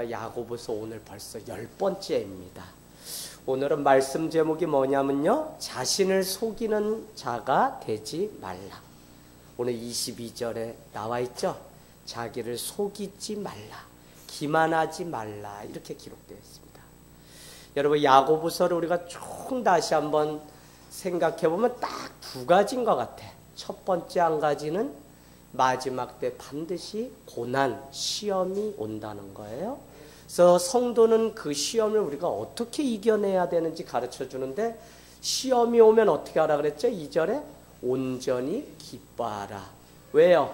우리가 야고보서 오늘 벌써 10번째입니다. 오늘은 말씀 제목이 뭐냐면요, 자신을 속이는 자가 되지 말라. 오늘 22절에 나와 있죠. 자기를 속이지 말라, 기만하지 말라, 이렇게 기록되어 있습니다. 여러분, 야고보서를 우리가 총 다시 한번 생각해 보면 딱 두 가지인 것 같아. 첫 번째 한 가지는 마지막 때 반드시 고난, 시험이 온다는 거예요. 그래서 성도는 그 시험을 우리가 어떻게 이겨내야 되는지 가르쳐 주는데, 시험이 오면 어떻게 하라 그랬죠? 2절에 온전히 기뻐하라. 왜요?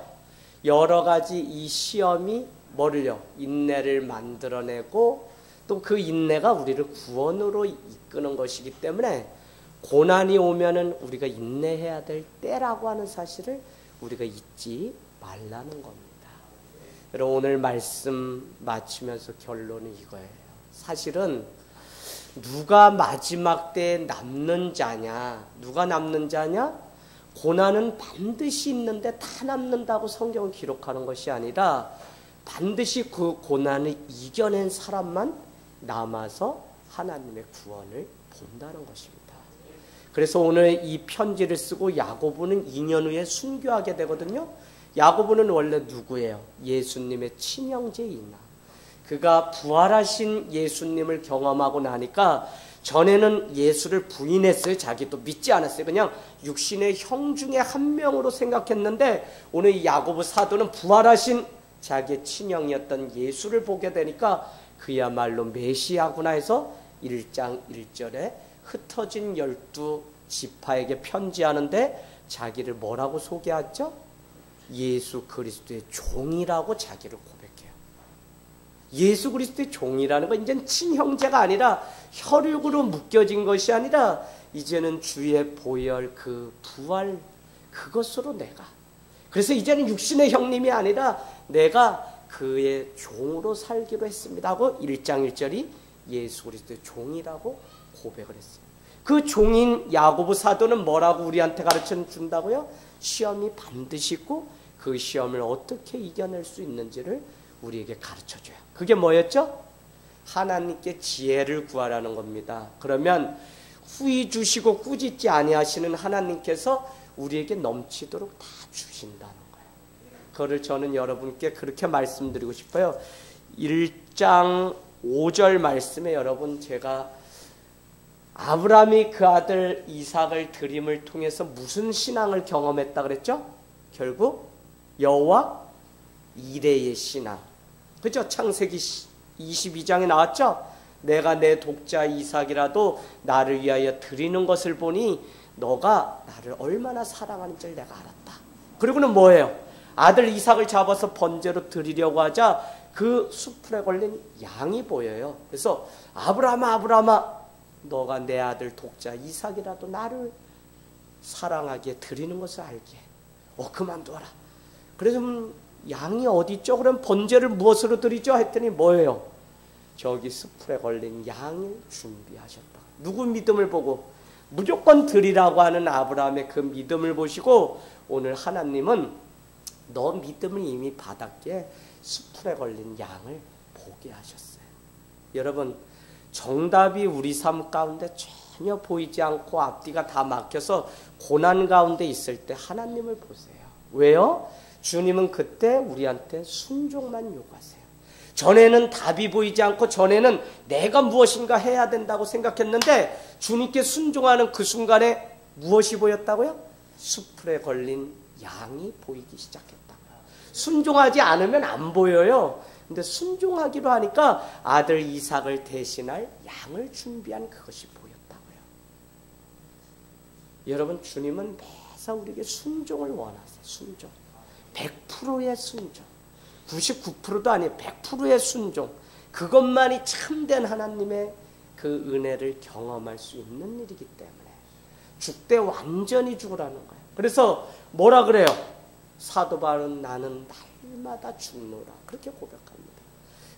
여러 가지 이 시험이 뭐를요? 인내를 만들어내고 또 그 인내가 우리를 구원으로 이끄는 것이기 때문에 고난이 오면은 우리가 인내해야 될 때라고 하는 사실을 우리가 잊지 말라는 겁니다. 여러분, 오늘 말씀 마치면서 결론은 이거예요. 사실은 누가 마지막 때에 남는 자냐? 누가 남는 자냐? 고난은 반드시 있는데 다 남는다고 성경은 기록하는 것이 아니라 반드시 그 고난을 이겨낸 사람만 남아서 하나님의 구원을 본다는 것입니다. 그래서 오늘 이 편지를 쓰고 야고보는 2년 후에 순교하게 되거든요. 야고보는 원래 누구예요? 예수님의 친형제이나. 그가 부활하신 예수님을 경험하고 나니까 전에는 예수를 부인했어요. 자기도 믿지 않았어요. 그냥 육신의 형 중에 한 명으로 생각했는데 오늘 이 야고보 사도는 부활하신 자기의 친형이었던 예수를 보게 되니까 그야말로 메시아구나 해서 1장 1절에 흩어진 12지파에게 편지하는데 자기를 뭐라고 소개하죠? 예수 그리스도의 종이라고 자기를 고백해요. 예수 그리스도의 종이라는 건 이제는 친형제가 아니라 혈육으로 묶여진 것이 아니라 이제는 주의 보혈, 그 부활, 그것으로 내가, 그래서 이제는 육신의 형님이 아니라 내가 그의 종으로 살기로 했습니다 하고 1장 1절이 예수 그리스도의 종이라고 고백을 했어요. 그 종인 야고보 사도는 뭐라고 우리한테 가르쳐 준다고요? 시험이 반드시 있고 그 시험을 어떻게 이겨낼 수 있는지를 우리에게 가르쳐줘요. 그게 뭐였죠? 하나님께 지혜를 구하라는 겁니다. 그러면 후히 주시고 꾸짖지 아니하시는 하나님께서 우리에게 넘치도록 다 주신다는 거예요. 그거를 저는 여러분께 그렇게 말씀드리고 싶어요. 1장 5절 말씀에 여러분, 제가 아브라함이 그 아들 이삭을 드림을 통해서 무슨 신앙을 경험했다 그랬죠? 결국 여호와 이레의 신앙. 그죠? 창세기 22장에 나왔죠? 내가 내 독자 이삭이라도 나를 위하여 드리는 것을 보니 너가 나를 얼마나 사랑하는지를 내가 알았다. 그리고는 뭐예요? 아들 이삭을 잡아서 번제로 드리려고 하자 그 수풀에 걸린 양이 보여요. 그래서 아브라함아, 아브라함아, 너가 내 아들 독자 이삭이라도 나를 사랑하게 드리는 것을 알게. 그만둬라. 그래서 양이 어디 있죠? 그럼 번제를 무엇으로 드리죠? 했더니 뭐예요? 저기 수풀에 걸린 양을 준비하셨다. 누구 믿음을 보고? 무조건 드리라고 하는 아브라함의 그 믿음을 보시고 오늘 하나님은 너 믿음을 이미 받았기에 수풀에 걸린 양을 보게 하셨어요. 여러분, 정답이 우리 삶 가운데 전혀 보이지 않고 앞뒤가 다 막혀서 고난 가운데 있을 때 하나님을 보세요. 왜요? 주님은 그때 우리한테 순종만 요구하세요. 전에는 답이 보이지 않고 전에는 내가 무엇인가 해야 된다고 생각했는데 주님께 순종하는 그 순간에 무엇이 보였다고요? 수풀에 걸린 양이 보이기 시작했다. 순종하지 않으면 안 보여요. 근데 순종하기로 하니까 아들 이삭을 대신할 양을 준비한 그것이 보였다고요. 여러분, 주님은 매사 우리에게 순종을 원하세요. 순종. 100%의 순종. 99%도 아니에요. 100%의 순종. 그것만이 참된 하나님의 그 은혜를 경험할 수 있는 일이기 때문에 죽되 완전히 죽으라는 거예요. 그래서 뭐라 그래요? 사도 바울은 나는 날마다 죽노라, 그렇게 고백합니다.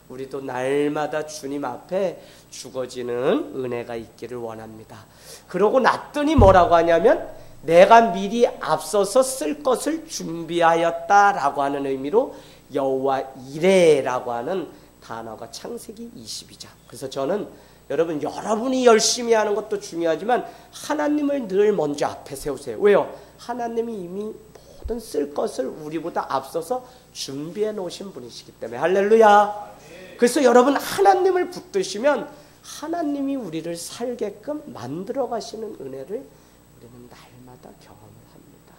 우리도 날마다 주님 앞에 죽어지는 은혜가 있기를 원합니다. 그러고 났더니 뭐라고 하냐면 내가 미리 앞서서 쓸 것을 준비하였다라고 하는 의미로 여호와 이레라고 하는 단어가 창세기 22장. 그래서 저는 여러분이 열심히 하는 것도 중요하지만 하나님을 늘 먼저 앞에 세우세요. 왜요? 하나님이 이미 모든 쓸 것을 우리보다 앞서서 준비해 놓으신 분이시기 때문에. 할렐루야. 그래서 여러분 하나님을 붙드시면 하나님이 우리를 살게끔 만들어 가시는 은혜를 우리는 날마다 경험을 합니다.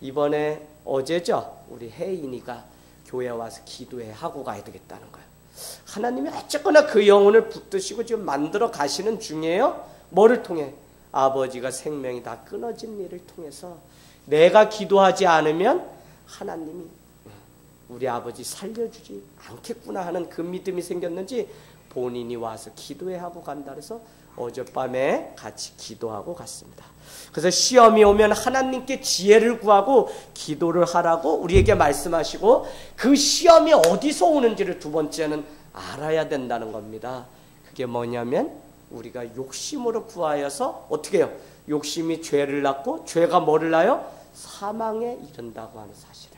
이번에 어제죠. 우리 혜인이가 교회 와서 기도해 하고 가야 되겠다는 거예요. 하나님이 어쨌거나 그 영혼을 붙드시고 지금 만들어 가시는 중이에요. 뭐를 통해? 아버지가 생명이 다 끊어진 일을 통해서 내가 기도하지 않으면 하나님이 우리 아버지 살려주지 않겠구나 하는 그 믿음이 생겼는지 본인이 와서 기도해 하고 간다 그래서 어젯밤에 같이 기도하고 갔습니다. 그래서 시험이 오면 하나님께 지혜를 구하고 기도를 하라고 우리에게 말씀하시고 그 시험이 어디서 오는지를 두 번째는 알아야 된다는 겁니다. 그게 뭐냐면 우리가 욕심으로 구하여서 어떻게 해요? 욕심이 죄를 낳고 죄가 뭐를 낳아요? 사망에 이른다고 하는 사실을.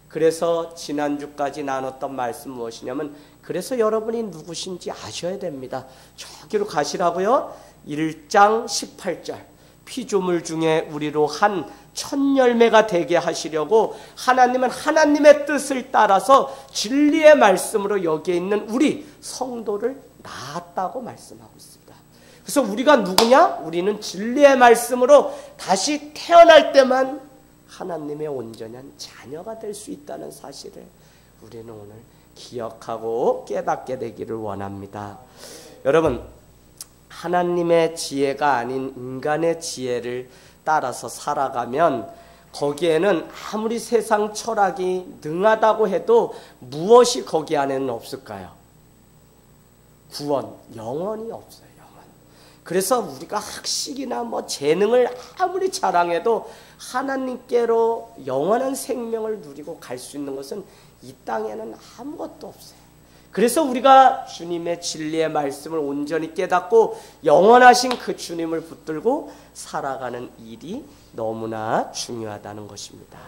그래서 지난주까지 나눴던 말씀 무엇이냐면 그래서 여러분이 누구신지 아셔야 됩니다. 저기로 가시라고요. 1장 18절 피조물 중에 우리로 한 첫 열매가 되게 하시려고 하나님은 하나님의 뜻을 따라서 진리의 말씀으로 여기에 있는 우리 성도를 낳았다고 말씀하고 있습니다. 그래서 우리가 누구냐? 우리는 진리의 말씀으로 다시 태어날 때만 하나님의 온전한 자녀가 될 수 있다는 사실을 우리는 오늘 기억하고 깨닫게 되기를 원합니다. 여러분, 하나님의 지혜가 아닌 인간의 지혜를 따라서 살아가면 거기에는 아무리 세상 철학이 능하다고 해도 무엇이 거기 안에는 없을까요? 구원, 영원이 없어요. 영원. 그래서 우리가 학식이나 재능을 아무리 자랑해도 하나님께로 영원한 생명을 누리고 갈 수 있는 것은 이 땅에는 아무것도 없어요. 그래서 우리가 주님의 진리의 말씀을 온전히 깨닫고 영원하신 그 주님을 붙들고 살아가는 일이 너무나 중요하다는 것입니다.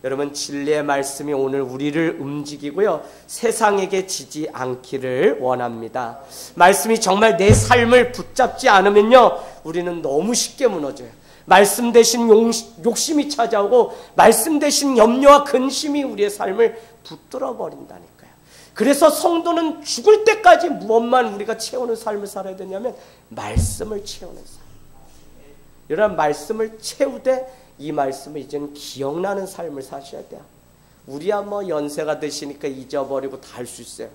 여러분 진리의 말씀이 오늘 우리를 움직이고요. 세상에게 지지 않기를 원합니다. 말씀이 정말 내 삶을 붙잡지 않으면요. 우리는 너무 쉽게 무너져요. 말씀 대신 욕심이 찾아오고 말씀 대신 염려와 근심이 우리의 삶을 붙들어 버린다니까요. 그래서 성도는 죽을 때까지 무엇만 우리가 채우는 삶을 살아야 되냐면 말씀을 채우는 삶. 여러분 말씀을 채우되 이 말씀을 이제는 기억나는 삶을 사셔야 돼요. 우리야 연세가 되시니까 잊어버리고 다 할 수 있어요.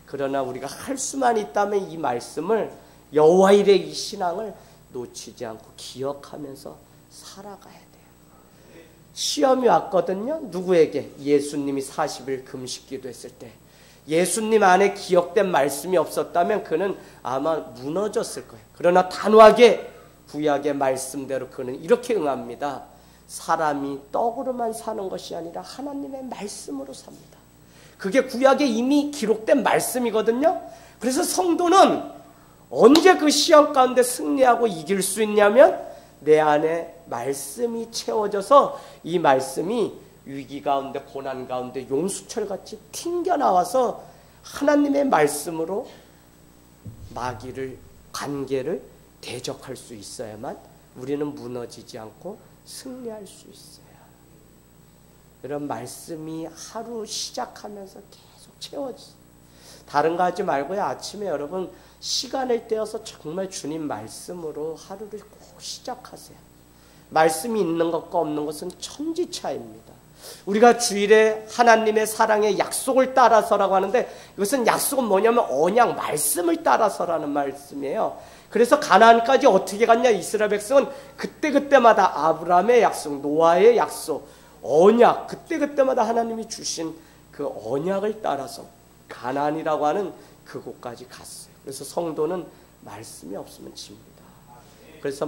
그러나 우리가 할 수만 있다면 이 말씀을 여호와 일의 이 신앙을 놓치지 않고 기억하면서 살아가야 돼요. 시험이 왔거든요. 누구에게? 예수님이 40일 금식기도 했을 때 예수님 안에 기억된 말씀이 없었다면 그는 아마 무너졌을 거예요. 그러나 단호하게 구약의 말씀대로 그는 이렇게 응합니다. 사람이 떡으로만 사는 것이 아니라 하나님의 말씀으로 삽니다. 그게 구약에 이미 기록된 말씀이거든요. 그래서 성도는 언제 그 시험 가운데 승리하고 이길 수 있냐면 내 안에 말씀이 채워져서 이 말씀이 위기 가운데 고난 가운데 용수철같이 튕겨나와서 하나님의 말씀으로 마귀를 관계를 대적할 수 있어야만 우리는 무너지지 않고 승리할 수 있어요. 이런 말씀이 하루 시작하면서 계속 채워지세요. 다른 거 하지 말고요. 아침에 여러분 시간을 떼어서 정말 주님 말씀으로 하루를 꼭 시작하세요. 말씀이 있는 것과 없는 것은 천지차이입니다. 우리가 주일에 하나님의 사랑의 약속을 따라서라고 하는데 이것은 약속은 뭐냐면 언약 말씀을 따라서라는 말씀이에요. 그래서 가나안까지 어떻게 갔냐? 이스라엘 백성은 그때그때마다 아브라함의 약속, 노아의 약속, 언약 그때그때마다 하나님이 주신 그 언약을 따라서 가나안이라고 하는 그곳까지 갔어요. 그래서 성도는 말씀이 없으면 집니다. 그래서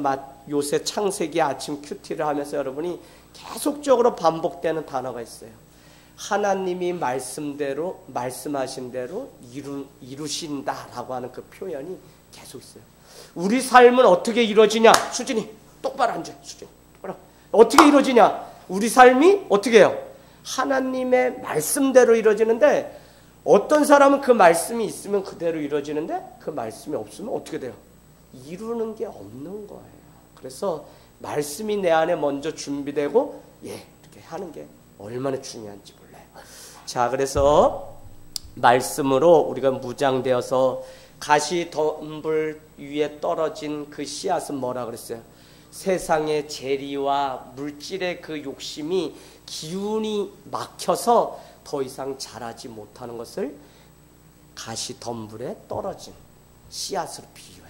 요새 창세기 아침 큐티를 하면서 여러분이 계속적으로 반복되는 단어가 있어요. 하나님이 말씀대로 말씀하신 대로 이루신다라고 하는 그 표현이 계속 있어요. 우리 삶은 어떻게 이루어지냐? 수진이 똑바로 앉아. 수진이 똑바로. 어떻게 이루어지냐? 우리 삶이 어떻게 해요? 하나님의 말씀대로 이루어지는데 어떤 사람은 그 말씀이 있으면 그대로 이루어지는데 그 말씀이 없으면 어떻게 돼요? 이루는 게 없는 거예요. 그래서 말씀이 내 안에 먼저 준비되고 이렇게 하는 게 얼마나 중요한지 몰라요. 자, 그래서 말씀으로 우리가 무장되어서 가시덤불 위에 떨어진 그 씨앗은 뭐라 그랬어요? 세상의 재리와 물질의 그 욕심이 기운이 막혀서 더 이상 자라지 못하는 것을 가시덤불에 떨어진 씨앗으로 비유해요.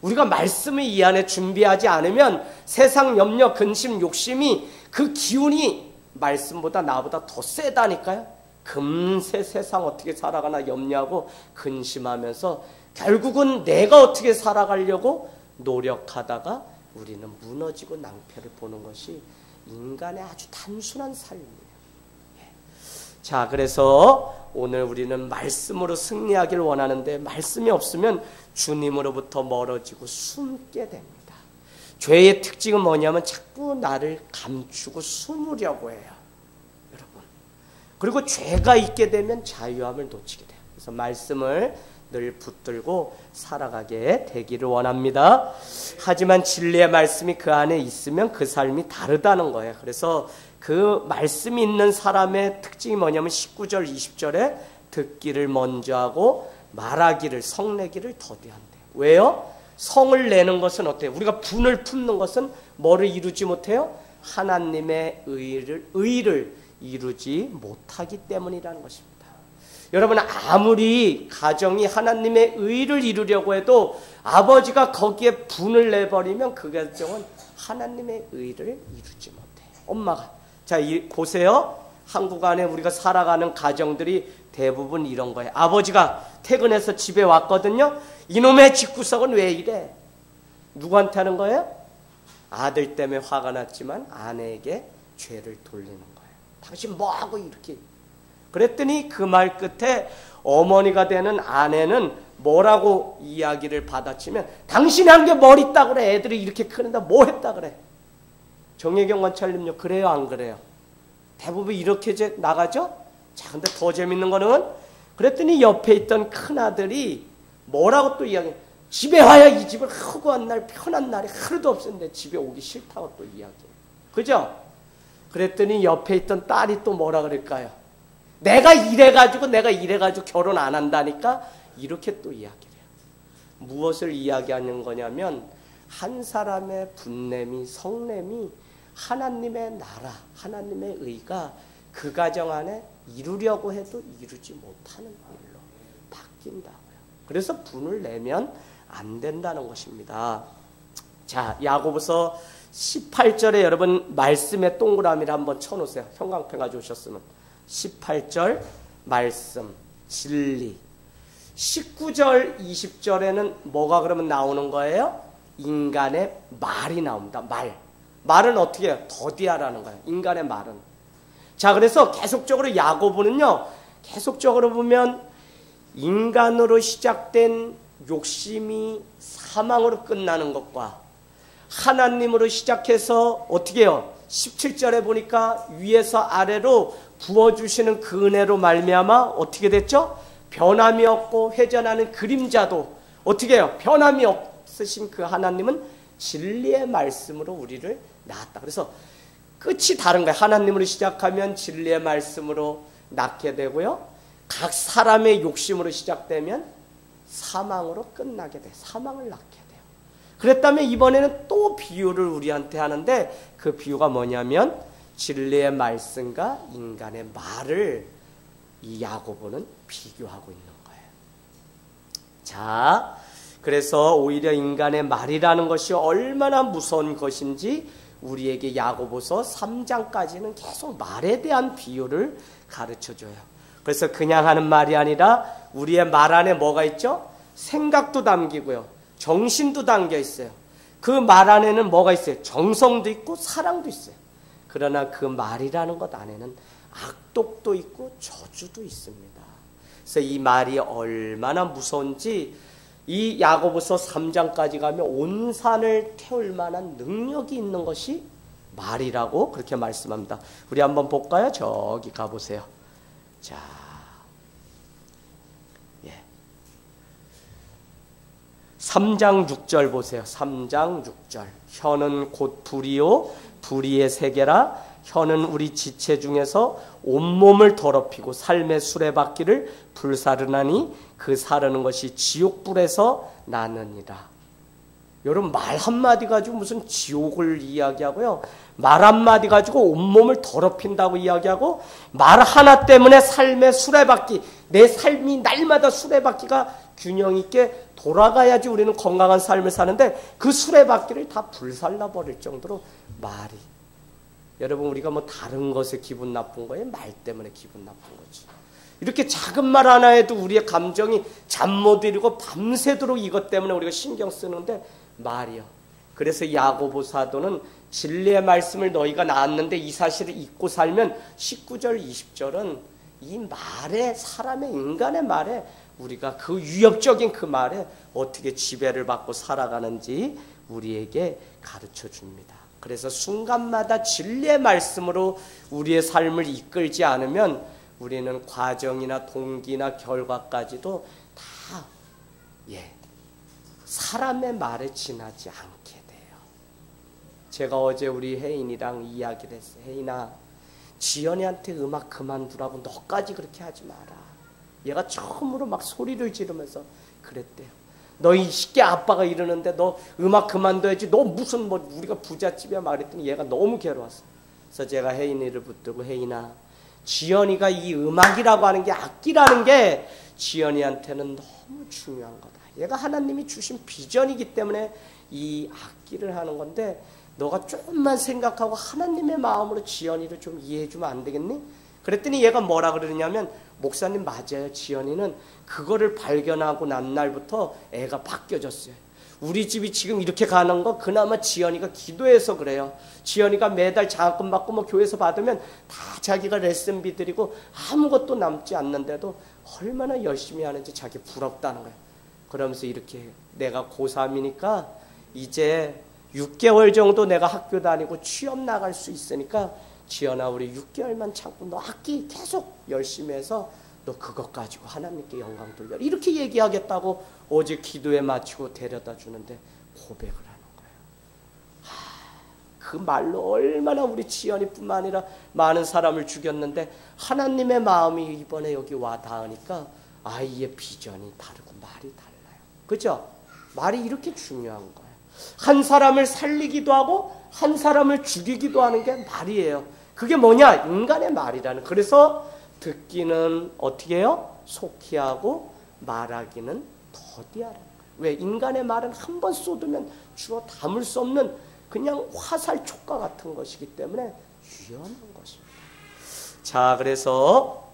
우리가 말씀을 이 안에 준비하지 않으면 세상 염려, 근심, 욕심이 그 기운이 말씀보다 나보다 더 세다니까요. 금세 세상 어떻게 살아가나 염려하고 근심하면서 결국은 내가 어떻게 살아가려고 노력하다가 우리는 무너지고 낭패를 보는 것이 인간의 아주 단순한 삶이에요. 자, 그래서 오늘 우리는 말씀으로 승리하길 원하는데 말씀이 없으면 주님으로부터 멀어지고 숨게 됩니다. 죄의 특징은 뭐냐면 자꾸 나를 감추고 숨으려고 해요. 여러분. 그리고 죄가 있게 되면 자유함을 놓치게 돼요. 그래서 말씀을 늘 붙들고 살아가게 되기를 원합니다. 하지만 진리의 말씀이 그 안에 있으면 그 삶이 다르다는 거예요. 그래서 그 말씀이 있는 사람의 특징이 뭐냐면 19절 20절에 듣기를 먼저 하고 말하기를 성내기를 더디한대요. 왜요? 성을 내는 것은 어때요? 우리가 분을 품는 것은 뭐를 이루지 못해요? 하나님의 의를 이루지 못하기 때문이라는 것입니다. 여러분, 아무리 가정이 하나님의 의를 이루려고 해도 아버지가 거기에 분을 내버리면 그 가정은 하나님의 의를 이루지 못해요. 엄마가. 자, 보세요. 한국 안에 우리가 살아가는 가정들이 대부분 이런 거예요. 아버지가 퇴근해서 집에 왔거든요. 이놈의 집구석은 왜 이래? 누구한테 하는 거예요? 아들 때문에 화가 났지만 아내에게 죄를 돌리는 거예요. 당신 뭐하고 이렇게. 그랬더니 그 말 끝에 어머니가 되는 아내는 뭐라고 이야기를 받아치면 당신이 한 게 뭘 있다 그래. 애들이 이렇게 크는데 뭐 했다 그래. 정혜경 관찰님요. 그래요 안 그래요? 대부분 이렇게 나가죠? 자, 근데 더 재밌는 거는 그랬더니 옆에 있던 큰아들이 뭐라고 또 이야기해. 집에 와야 이 집을 허구한 날 편한 날이 하루도 없었는데 집에 오기 싫다고 또 이야기해. 그죠? 그랬더니 옆에 있던 딸이 또 뭐라 그럴까요? 내가 이래가지고 결혼 안 한다니까 이렇게 또 이야기를 해요. 무엇을 이야기하는 거냐면 한 사람의 분냄이 성냄이 하나님의 나라, 하나님의 의가 그 가정 안에 이루려고 해도 이루지 못하는 일로 바뀐다고요. 그래서 분을 내면 안 된다는 것입니다. 자, 야고보서 18절에 여러분 말씀의 동그라미를 한번 쳐놓으세요. 형광펜 가져오셨으면 18절 말씀, 진리. 19절, 20절에는 뭐가 그러면 나오는 거예요? 인간의 말이 나옵니다. 말은 어떻게 해요? 더디하라는 거예요. 인간의 말은. 자, 그래서 계속적으로 야고보는요, 계속적으로 보면 인간으로 시작된 욕심이 사망으로 끝나는 것과 하나님으로 시작해서 어떻게 해요? 17절에 보니까 위에서 아래로 부어주시는 그 은혜로 말미암아 어떻게 됐죠? 변함이 없고 회전하는 그림자도 어떻게 해요? 변함이 없으신 그 하나님은 진리의 말씀으로 우리를 낳았다. 그래서 끝이 다른 거예요. 하나님으로 시작하면 진리의 말씀으로 낳게 되고요. 각 사람의 욕심으로 시작되면 사망으로 끝나게 돼요. 사망을 낳게 돼요. 그랬다면 이번에는 또 비유를 우리한테 하는데 그 비유가 뭐냐면 진리의 말씀과 인간의 말을 이 야고보는 비교하고 있는 거예요. 자, 그래서 오히려 인간의 말이라는 것이 얼마나 무서운 것인지 우리에게 야고보서 3장까지는 계속 말에 대한 비유를 가르쳐줘요. 그래서 그냥 하는 말이 아니라 우리의 말 안에 뭐가 있죠? 생각도 담기고요. 정신도 담겨 있어요. 그 말 안에는 뭐가 있어요? 정성도 있고 사랑도 있어요. 그러나 그 말이라는 것 안에는 악독도 있고 저주도 있습니다. 그래서 이 말이 얼마나 무서운지 이 야고보서 3장까지 가면 온 산을 태울 만한 능력이 있는 것이 말이라고 그렇게 말씀합니다. 우리 한번 볼까요? 저기 가보세요. 자, 3장 6절 보세요. 3장 6절. 혀는 곧 불이요 불의의 세계라. 혀는 우리 지체 중에서 온몸을 더럽히고 삶의 수레바퀴를 불사르나니 그 사르는 것이 지옥불에서 나느니라. 여러분, 말 한마디 가지고 무슨 지옥을 이야기하고요, 말 한마디 가지고 온몸을 더럽힌다고 이야기하고, 말 하나 때문에 삶의 수레바퀴, 내 삶이 날마다 수레바퀴가 균형 있게 돌아가야지 우리는 건강한 삶을 사는데, 그 수레바퀴를 다 불살라 버릴 정도로 말이, 여러분, 우리가 뭐 다른 것에 기분 나쁜 거예요? 말 때문에 기분 나쁜 거지. 이렇게 작은 말 하나에도 우리의 감정이 잠 못 이루고 밤새도록 이것 때문에 우리가 신경 쓰는데, 말이요. 그래서 야고보 사도는 진리의 말씀을 너희가 낳았는데 이 사실을 잊고 살면 19절 20절은 이 말에, 사람의, 인간의 말에, 우리가 그 위협적인 그 말에 어떻게 지배를 받고 살아가는지 우리에게 가르쳐 줍니다. 그래서 순간마다 진리의 말씀으로 우리의 삶을 이끌지 않으면 우리는 과정이나 동기나 결과까지도 다 사람의 말에 지나지 않게 돼요. 제가 어제 우리 혜인이랑 이야기를 했어요. 혜인아, 지연이한테 음악 그만두라고 너까지 그렇게 하지 마라. 얘가 처음으로 막 소리를 지르면서 그랬대요. 너 이 쉽게 아빠가 이러는데 너 음악 그만둬야지. 너 무슨 뭐 우리가 부잣집이야 말했더니 얘가 너무 괴로웠어. 그래서 제가 혜인이를 붙들고, 혜인아, 지연이가 이 음악이라고 하는 게, 악기라는 게 지연이한테는 너무 중요한 거다. 얘가 하나님이 주신 비전이기 때문에 이 악기를 하는 건데, 너가 조금만 생각하고 하나님의 마음으로 지연이를 좀 이해해 주면 안 되겠니? 그랬더니 얘가 뭐라 그러냐면, 목사님 맞아요. 지연이는 그거를 발견하고 난 날부터 애가 바뀌어졌어요. 우리 집이 지금 이렇게 가는 거 그나마 지연이가 기도해서 그래요. 지연이가 매달 장학금 받고 뭐 교회에서 받으면 다 자기가 레슨비 드리고 아무것도 남지 않는데도 얼마나 열심히 하는지 자기 부럽다는 거예요. 그러면서 이렇게, 내가 고3이니까 이제 6개월 정도 내가 학교 다니고 취업 나갈 수 있으니까 지연아, 우리 6개월만 참고 너 학기 계속 열심히 해서 너 그것 가지고 하나님께 영광 돌려, 이렇게 얘기하겠다고 어제 기도에 마치고 데려다 주는데 고백을 하는 거예요. 그 말로 얼마나 우리 지연이뿐만 아니라 많은 사람을 죽였는데, 하나님의 마음이 이번에 여기 와 닿으니까 아이의 비전이 다르고 말이 달라요. 그죠? 말이 이렇게 중요한 거예요. 한 사람을 살리기도 하고 한 사람을 죽이기도 하는 게 말이에요. 그게 뭐냐? 인간의 말이라는. 그래서 듣기는 어떻게 해요? 속히 하고 말하기는 더디하라는 거예요. 왜? 인간의 말은 한 번 쏟으면 주워 담을 수 없는 그냥 화살 촉과 같은 것이기 때문에 위험한 것입니다. 자, 그래서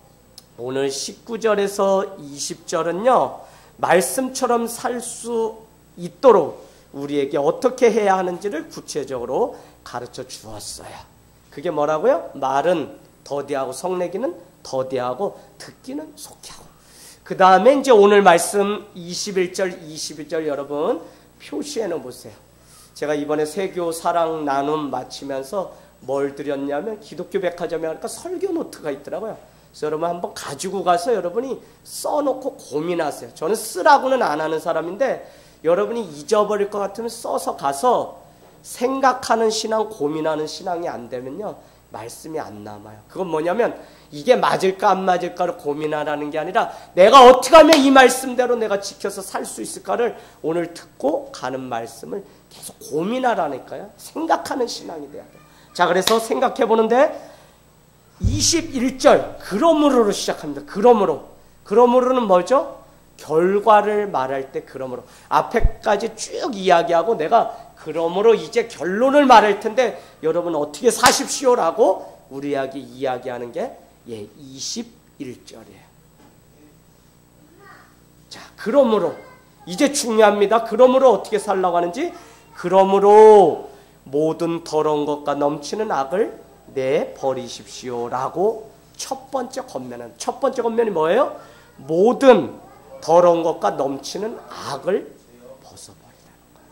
오늘 19절에서 20절은요, 말씀처럼 살 수 있도록 우리에게 어떻게 해야 하는지를 구체적으로 가르쳐 주었어요. 그게 뭐라고요? 말은 더디하고 성내기는 더디하고 듣기는 속히 하고. 그 다음에 이제 오늘 말씀 21절 22절 여러분 표시해 놓어 보세요. 제가 이번에 세교 사랑 나눔 마치면서 뭘 드렸냐면 기독교 백화점에 가니까 설교 노트가 있더라고요. 그래서 여러분 한번 가지고 가서 여러분이 써놓고 고민하세요. 저는 쓰라고는 안 하는 사람인데 여러분이 잊어버릴 것 같으면 써서 가서 생각하는 신앙, 고민하는 신앙이 안 되면요, 말씀이 안 남아요. 그건 뭐냐면 이게 맞을까 안 맞을까를 고민하라는 게 아니라 내가 어떻게 하면 이 말씀대로 내가 지켜서 살 수 있을까를 오늘 듣고 가는 말씀을 계속 고민하라니까요. 생각하는 신앙이 돼야 돼요. 자, 그래서 생각해 보는데 21절 그러므로로 시작합니다. 그러므로는 뭐죠? 결과를 말할 때 그러므로. 앞에까지 쭉 이야기하고 내가 그러므로 이제 결론을 말할 텐데 여러분 어떻게 사십시오라고 우리에게 이야기하는 게 21절이에요. 자, 그러므로 이제 중요합니다. 그러므로 어떻게 살라고 하는지. 그러므로 모든 더러운 것과 넘치는 악을 내버리십시오라고 첫 번째 권면이 뭐예요? 모든 더러운 것과 넘치는 악을 벗어버리라는 거예요.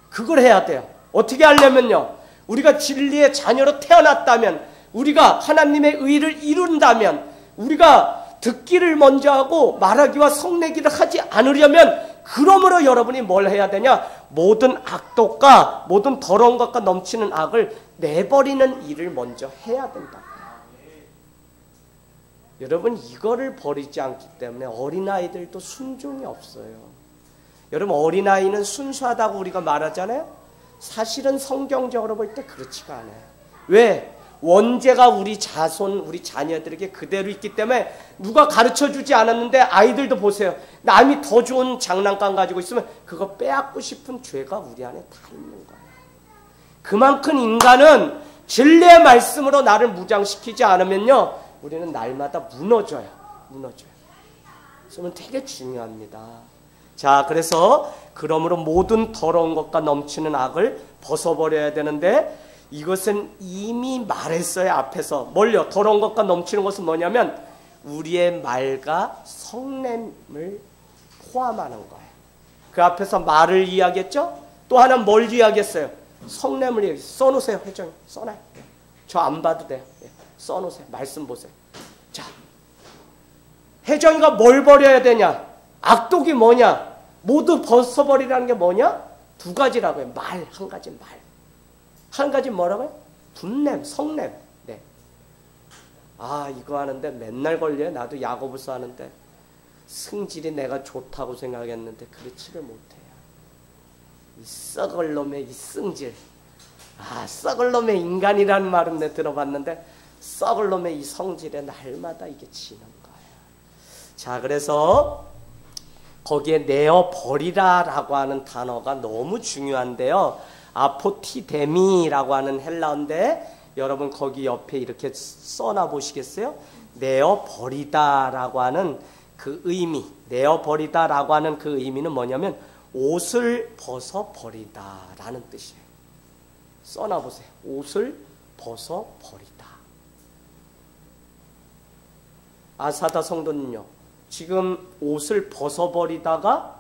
그걸 해야 돼요. 어떻게 하려면요, 우리가 진리의 자녀로 태어났다면, 우리가 하나님의 의를 이룬다면, 우리가 듣기를 먼저 하고 말하기와 성내기를 하지 않으려면 그러므로 여러분이 뭘 해야 되냐? 모든 악독과 모든 더러운 것과 넘치는 악을 내버리는 일을 먼저 해야 된다. 여러분, 이거를 버리지 않기 때문에 어린아이들도 순종이 없어요. 여러분, 어린아이는 순수하다고 우리가 말하잖아요. 사실은 성경적으로 볼 때 그렇지가 않아요. 왜? 원죄가 우리 자손, 우리 자녀들에게 그대로 있기 때문에 누가 가르쳐주지 않았는데 아이들도 보세요. 남이 더 좋은 장난감 가지고 있으면 그거 빼앗고 싶은 죄가 우리 안에 다 있는 거예요. 그만큼 인간은 진리의 말씀으로 나를 무장시키지 않으면요, 우리는 날마다 무너져요. 그래서 되게 중요합니다. 자, 그래서 그러므로 모든 더러운 것과 넘치는 악을 벗어버려야 되는데, 이것은 이미 말했어요. 앞에서 뭘요? 더러운 것과 넘치는 것은 뭐냐면 우리의 말과 성냄을 포함하는 거예요. 그 앞에서 말을 이야기했죠. 또 하나는 뭘 이야기했어요? 성냄을 이야기했어요. 써놓으세요. 회장님, 써놔요. 저 안 봐도 돼요. 써놓으세요. 말씀 보세요. 자, 혜정이가 뭘 버려야 되냐? 악독이 뭐냐? 모두 벗어버리라는 게 뭐냐? 두 가지라고요. 말, 한 가지 말. 한 가지 뭐라고요? 분냄, 성냄. 네. 아, 이거 하는데 맨날 걸려요. 나도 야고보서 하는데 승질이 내가 좋다고 생각했는데 그렇지를 못해요. 이 썩을 놈의 이 승질. 아, 썩을 놈의 인간이라는 말은 내가 들어봤는데 썩을 놈의 이 성질에 날마다 이게 치는 거예요. 자, 그래서 거기에 내어버리라라고 하는 단어가 너무 중요한데요. 아포티데미라고 하는 헬라어인데 여러분 거기 옆에 이렇게 써놔 보시겠어요? 내어버리다라고 하는 그 의미, 내어버리다라고 하는 그 의미는 뭐냐면 옷을 벗어버리다라는 뜻이에요. 써놔 보세요. 옷을 벗어버리다. 아사다 성도님요, 지금 옷을 벗어버리다가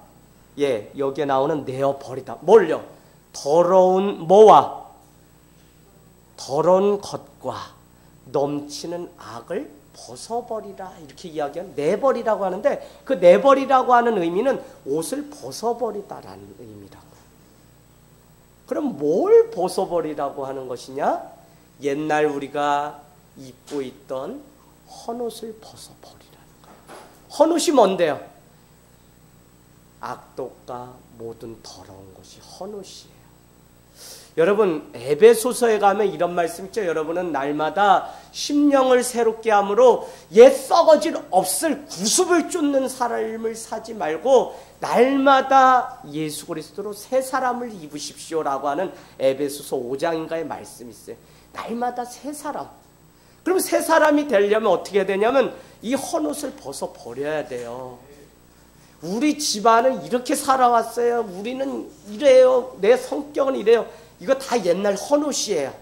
여기에 나오는 내어버리다. 뭘요? 더러운 뭐와 더러운 것과 넘치는 악을 벗어버리라 이렇게 이야기하는 내버리라고 하는데, 그 내버리라고 하는 의미는 옷을 벗어버리다라는 의미라고. 그럼 뭘 벗어버리라고 하는 것이냐? 옛날 우리가 입고 있던 헌옷을 벗어버리라는 거예요. 헌옷이 뭔데요? 악독과 모든 더러운 것이 헌옷이에요. 여러분, 에베소서에 가면 이런 말씀 있죠. 여러분은 날마다 심령을 새롭게 함으로 옛 썩어질 없을 구습을 쫓는 삶을 사지 말고 날마다 예수 그리스도로 새 사람을 입으십시오라고 하는 에베소서 5장인가의 말씀이 있어요. 날마다 새 사람. 그럼 새 사람이 되려면 어떻게 해야 되냐면 이 헌옷을 벗어버려야 돼요. 우리 집안은 이렇게 살아왔어요. 우리는 이래요. 내 성격은 이래요. 이거 다 옛날 헌옷이에요.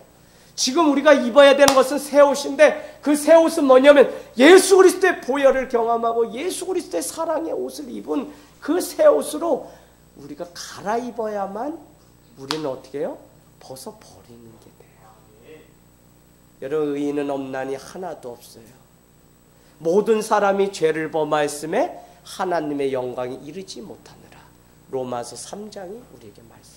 지금 우리가 입어야 되는 것은 새 옷인데, 그 새 옷은 뭐냐면 예수 그리스도의 보혈을 경험하고 예수 그리스도의 사랑의 옷을 입은 그 새 옷으로 우리가 갈아입어야만 우리는 어떻게 해요? 벗어버리는 게 돼요. 여러분, 의인은 없나니 하나도 없어요. 모든 사람이 죄를 범하였음에 하나님의 영광이 이르지 못하느라. 로마서 3장이 우리에게 말씀해요.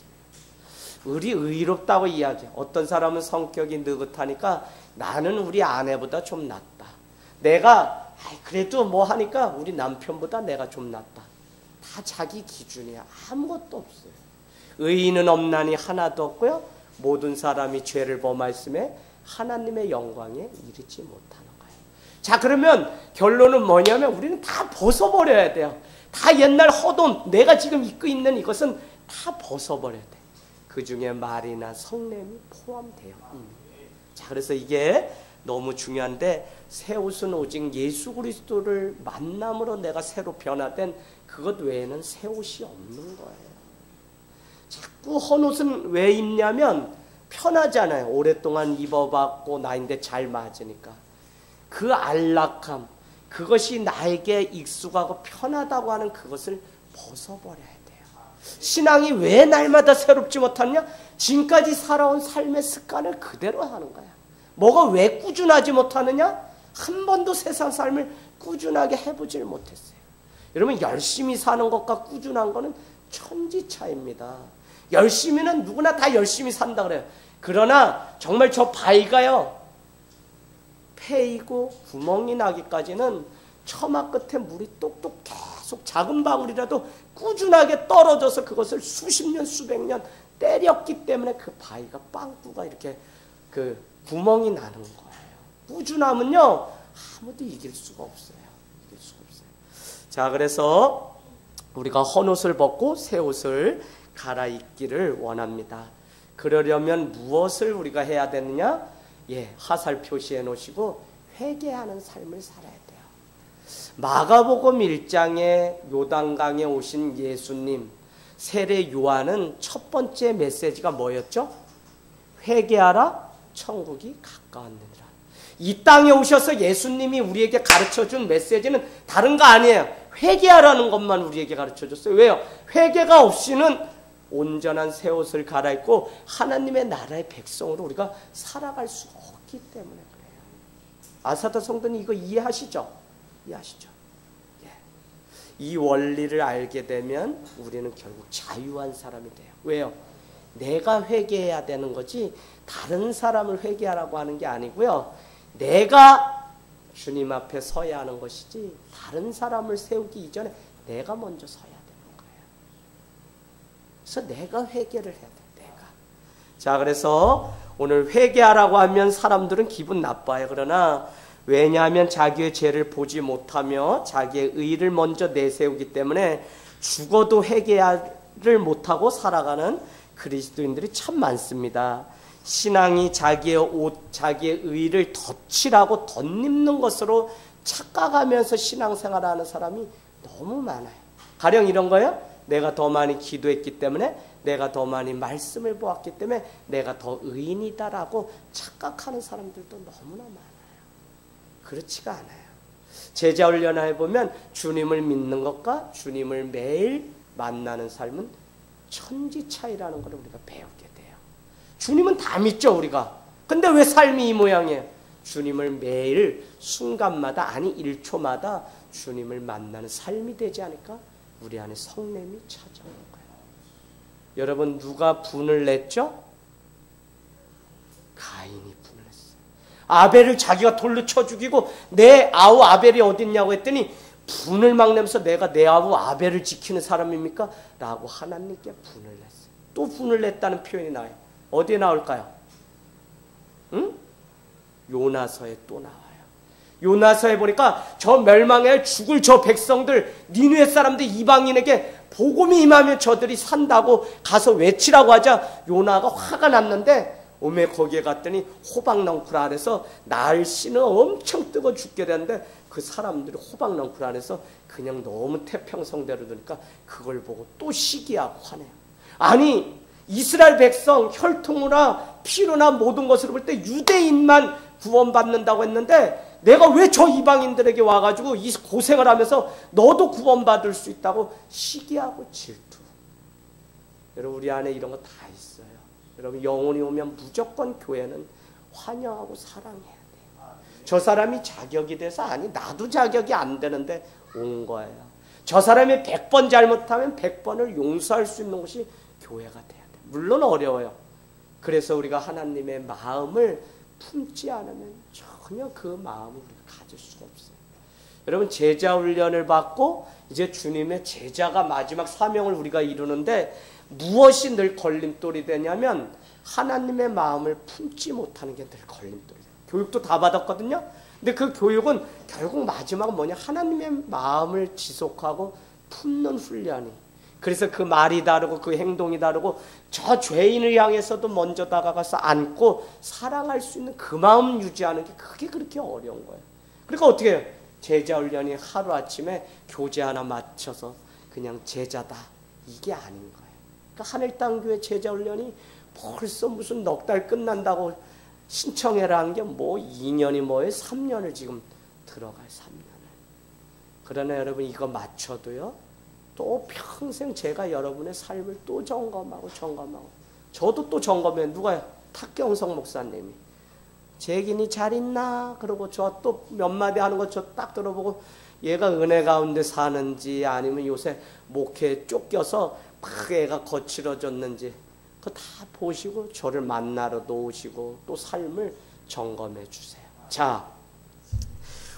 우리 의롭다고 이야기해요. 어떤 사람은 성격이 느긋하니까 나는 우리 아내보다 좀 낫다. 내가 그래도 뭐 하니까 우리 남편보다 내가 좀 낫다. 다 자기 기준이야. 아무것도 없어요. 의인은 없나니 하나도 없고요. 모든 사람이 죄를 범하였음에 하나님의 영광에 이르지 못하는 거예요. 자, 그러면 결론은 뭐냐면 우리는 다 벗어버려야 돼요. 다 옛날 허돈, 내가 지금 입고 있는 이것은 다 벗어버려야 돼. 그 중에 말이나 성냄이 포함돼요. 자, 그래서 이게 너무 중요한데, 새 옷은 오직 예수 그리스도를 만남으로 내가 새로 변화된 그것 외에는 새 옷이 없는 거예요. 자꾸 헌옷은 왜 입냐면 편하잖아요. 오랫동안 입어봤고 나인데 잘 맞으니까. 그 안락함, 그것이 나에게 익숙하고 편하다고 하는 그것을 벗어버려야 돼요. 신앙이 왜 날마다 새롭지 못하냐? 지금까지 살아온 삶의 습관을 그대로 하는 거야. 뭐가 왜 꾸준하지 못하느냐? 한 번도 세상 삶을 꾸준하게 해보질 못했어요. 여러분 열심히 사는 것과 꾸준한 거는 천지 차이입니다. 열심히는 누구나 다 열심히 산다 그래요. 그러나 정말 저 바위가요, 패이고 구멍이 나기까지는 처마 끝에 물이 똑똑 계속 작은 방울이라도 꾸준하게 떨어져서 그것을 수십 년 수백 년 때렸기 때문에 그 바위가 빵꾸가 이렇게 그 구멍이 나는 거예요. 꾸준함은요 아무도 이길 수가 없어요. 이길 수가 없어요. 자, 그래서 우리가 헌옷을 벗고 새 옷을 갈아입기를 원합니다. 그러려면 무엇을 우리가 해야 되느냐? 화살 표시해 놓으시고 회개하는 삶을 살아야 돼요. 마가복음 1장에 요단강에 오신 예수님, 세례 요한은 첫 번째 메시지가 뭐였죠? 회개하라, 천국이 가까웠느니라. 이 땅에 오셔서 예수님이 우리에게 가르쳐준 메시지는 다른 거 아니에요. 회개하라는 것만 우리에게 가르쳐줬어요. 왜요? 회개가 없이는 온전한 새 옷을 갈아입고 하나님의 나라의 백성으로 우리가 살아갈 수 없기 때문에 그래요. 아사다 성도님 이거 이해하시죠? 이해하시죠? 이 원리를 알게 되면 우리는 결국 자유한 사람이 돼요. 왜요? 내가 회개해야 되는 거지 다른 사람을 회개하라고 하는 게 아니고요. 내가 주님 앞에 서야 하는 것이지 다른 사람을 세우기 이전에 내가 먼저 서야 되는 거예요. 그래서 내가 회개를 해야 돼. 내가. 자, 그래서 오늘 회개하라고 하면 사람들은 기분 나빠요. 그러나 왜냐하면 자기의 죄를 보지 못하며 자기의 의를 먼저 내세우기 때문에 죽어도 회개를 못하고 살아가는 그리스도인들이 참 많습니다. 신앙이 자기의 옷, 자기의 의를 덧칠하고 덧입는 것으로 착각하면서 신앙생활을 하는 사람이 너무 많아요. 가령 이런 거예요. 내가 더 많이 기도했기 때문에, 내가 더 많이 말씀을 보았기 때문에 내가 더 의인이다라고 착각하는 사람들도 너무나 많아요. 그렇지가 않아요. 제자훈련에 보면 주님을 믿는 것과 주님을 매일 만나는 삶은 천지 차이라는 걸 우리가 배우게 돼요. 주님은 다 믿죠, 우리가. 근데 왜 삶이 이 모양이에요? 주님을 매일 순간마다, 아니 1초마다 주님을 만나는 삶이 되지 않을까? 우리 안에 성냄이 찾아오는 거예요. 여러분, 누가 분을 냈죠? 가인이 분을 냈어요. 아벨을 자기가 돌로 쳐 죽이고 내 아우 아벨이 어딨냐고 했더니 분을 막 내면서 내가 내 아우 아벨을 지키는 사람입니까? 라고 하나님께 분을 냈어요. 또 분을 냈다는 표현이 나와요. 어디에 나올까요? 응? 요나서에 또 나와요. 요나서에 보니까 저 멸망에 죽을 저 백성들, 니느웨 사람들 이방인에게 복음이 임하면 저들이 산다고 가서 외치라고 하자 요나가 화가 났는데 오메 거기에 갔더니 호박넝쿨 안에서 날씨는 엄청 뜨거 죽게 되는데 그 사람들이 호박넝쿨 안에서 그냥 너무 태평성대로 두니까 그걸 보고 또 시기하고 화내요. 아니 이스라엘 백성 혈통이나 피로나 모든 것을 볼 때 유대인만 구원받는다고 했는데 내가 왜 저 이방인들에게 와가지고 이 고생을 하면서 너도 구원받을 수 있다고 시기하고 질투. 여러분 우리 안에 이런 거 다 있어요. 여러분 영혼이 오면 무조건 교회는 환영하고 사랑해야 돼요. 저 사람이 자격이 돼서 아니 나도 자격이 안 되는데 온 거예요. 저 사람이 100번 잘못하면 100번을 용서할 수 있는 곳이 교회가 돼야 돼요. 물론 어려워요. 그래서 우리가 하나님의 마음을 품지 않으면 전혀 그 마음을 우리가 가질 수가 없어요. 여러분 제자 훈련을 받고 이제 주님의 제자가 마지막 사명을 우리가 이루는데 무엇이 늘 걸림돌이 되냐면 하나님의 마음을 품지 못하는 게 늘 걸림돌이 돼요. 교육도 다 받았거든요. 근데 그 교육은 결국 마지막은 뭐냐? 하나님의 마음을 지속하고 품는 훈련이. 그래서 그 말이 다르고 그 행동이 다르고 저 죄인을 향해서도 먼저 다가가서 안고 사랑할 수 있는 그 마음 유지하는 게 그게 그렇게 어려운 거예요. 그러니까 어떻게 해요? 제자훈련이 하루아침에 교재 하나 맞춰서 그냥 제자다 이게 아닌 거예요. 그러니까 하늘땅교회 제자훈련이 벌써 무슨 넉 달 끝난다고 신청해라 한 게 뭐 2년이 뭐예요? 3년을 지금 들어가요. 3년을. 그러나 여러분 이거 맞춰도요. 또 평생 제가 여러분의 삶을 또 점검하고 저도 또 점검해요. 누가요? 탁경성 목사님이. 재긴이 잘 있나? 그러고 저 또 몇 마디 하는 거 저 딱 들어보고 얘가 은혜 가운데 사는지 아니면 요새 목회에 쫓겨서 막 애가 거칠어졌는지 그거 다 보시고 저를 만나러도 오시고 또 삶을 점검해 주세요. 자,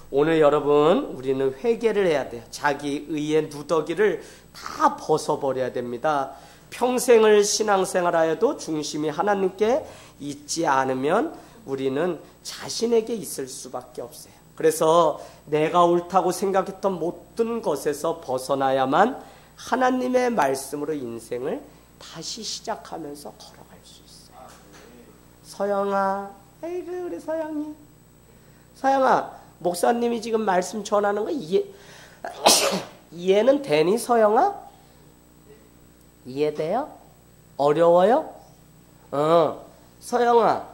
오늘 여러분 우리는 회개를 해야 돼요. 자기 의의 누더기를 다 벗어버려야 됩니다. 평생을 신앙생활하여도 중심이 하나님께 있지 않으면 우리는 자신에게 있을 수밖에 없어요. 그래서 내가 옳다고 생각했던 모든 것에서 벗어나야만 하나님의 말씀으로 인생을 다시 시작하면서 걸어갈 수 있어요. 서영아, 아이고 우리 서영이. 서영아, 목사님이 지금 말씀 전하는 거 이해는 되니 서영아? 이해돼요? 어려워요? 서영아,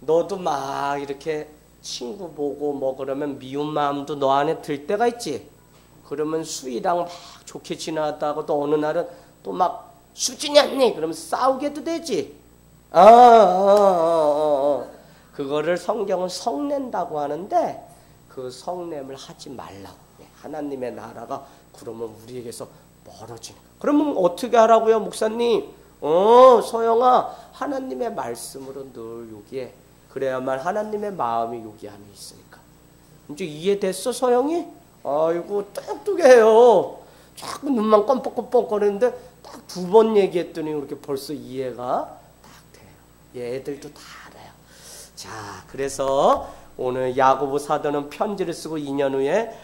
너도 막 이렇게 친구 보고 뭐 그러면 미운 마음도 너 안에 들 때가 있지? 그러면 수희랑 막 좋게 지나다가 또 어느 날은 또 막 수진이 않니? 그러면 싸우게도 되지? 그거를 성경은 성낸다고 하는데 그 성냄을 하지 말라고. 하나님의 나라가 그러면 우리에게서 멀어지는 거야. 그러면 어떻게 하라고요, 목사님? 서영아, 하나님의 말씀으로 늘 여기에 그래야만 하나님의 마음이 여기 안에 있으니까. 이제 이해됐어, 서영이? 아이고 똑똑해요. 자꾸 눈만 껌뻑껌뻑거리는데 딱 2번 얘기했더니 이렇게 벌써 이해가 딱 돼요. 얘들도 다 알아요. 자, 그래서 오늘 야고보 사도는 편지를 쓰고 2년 후에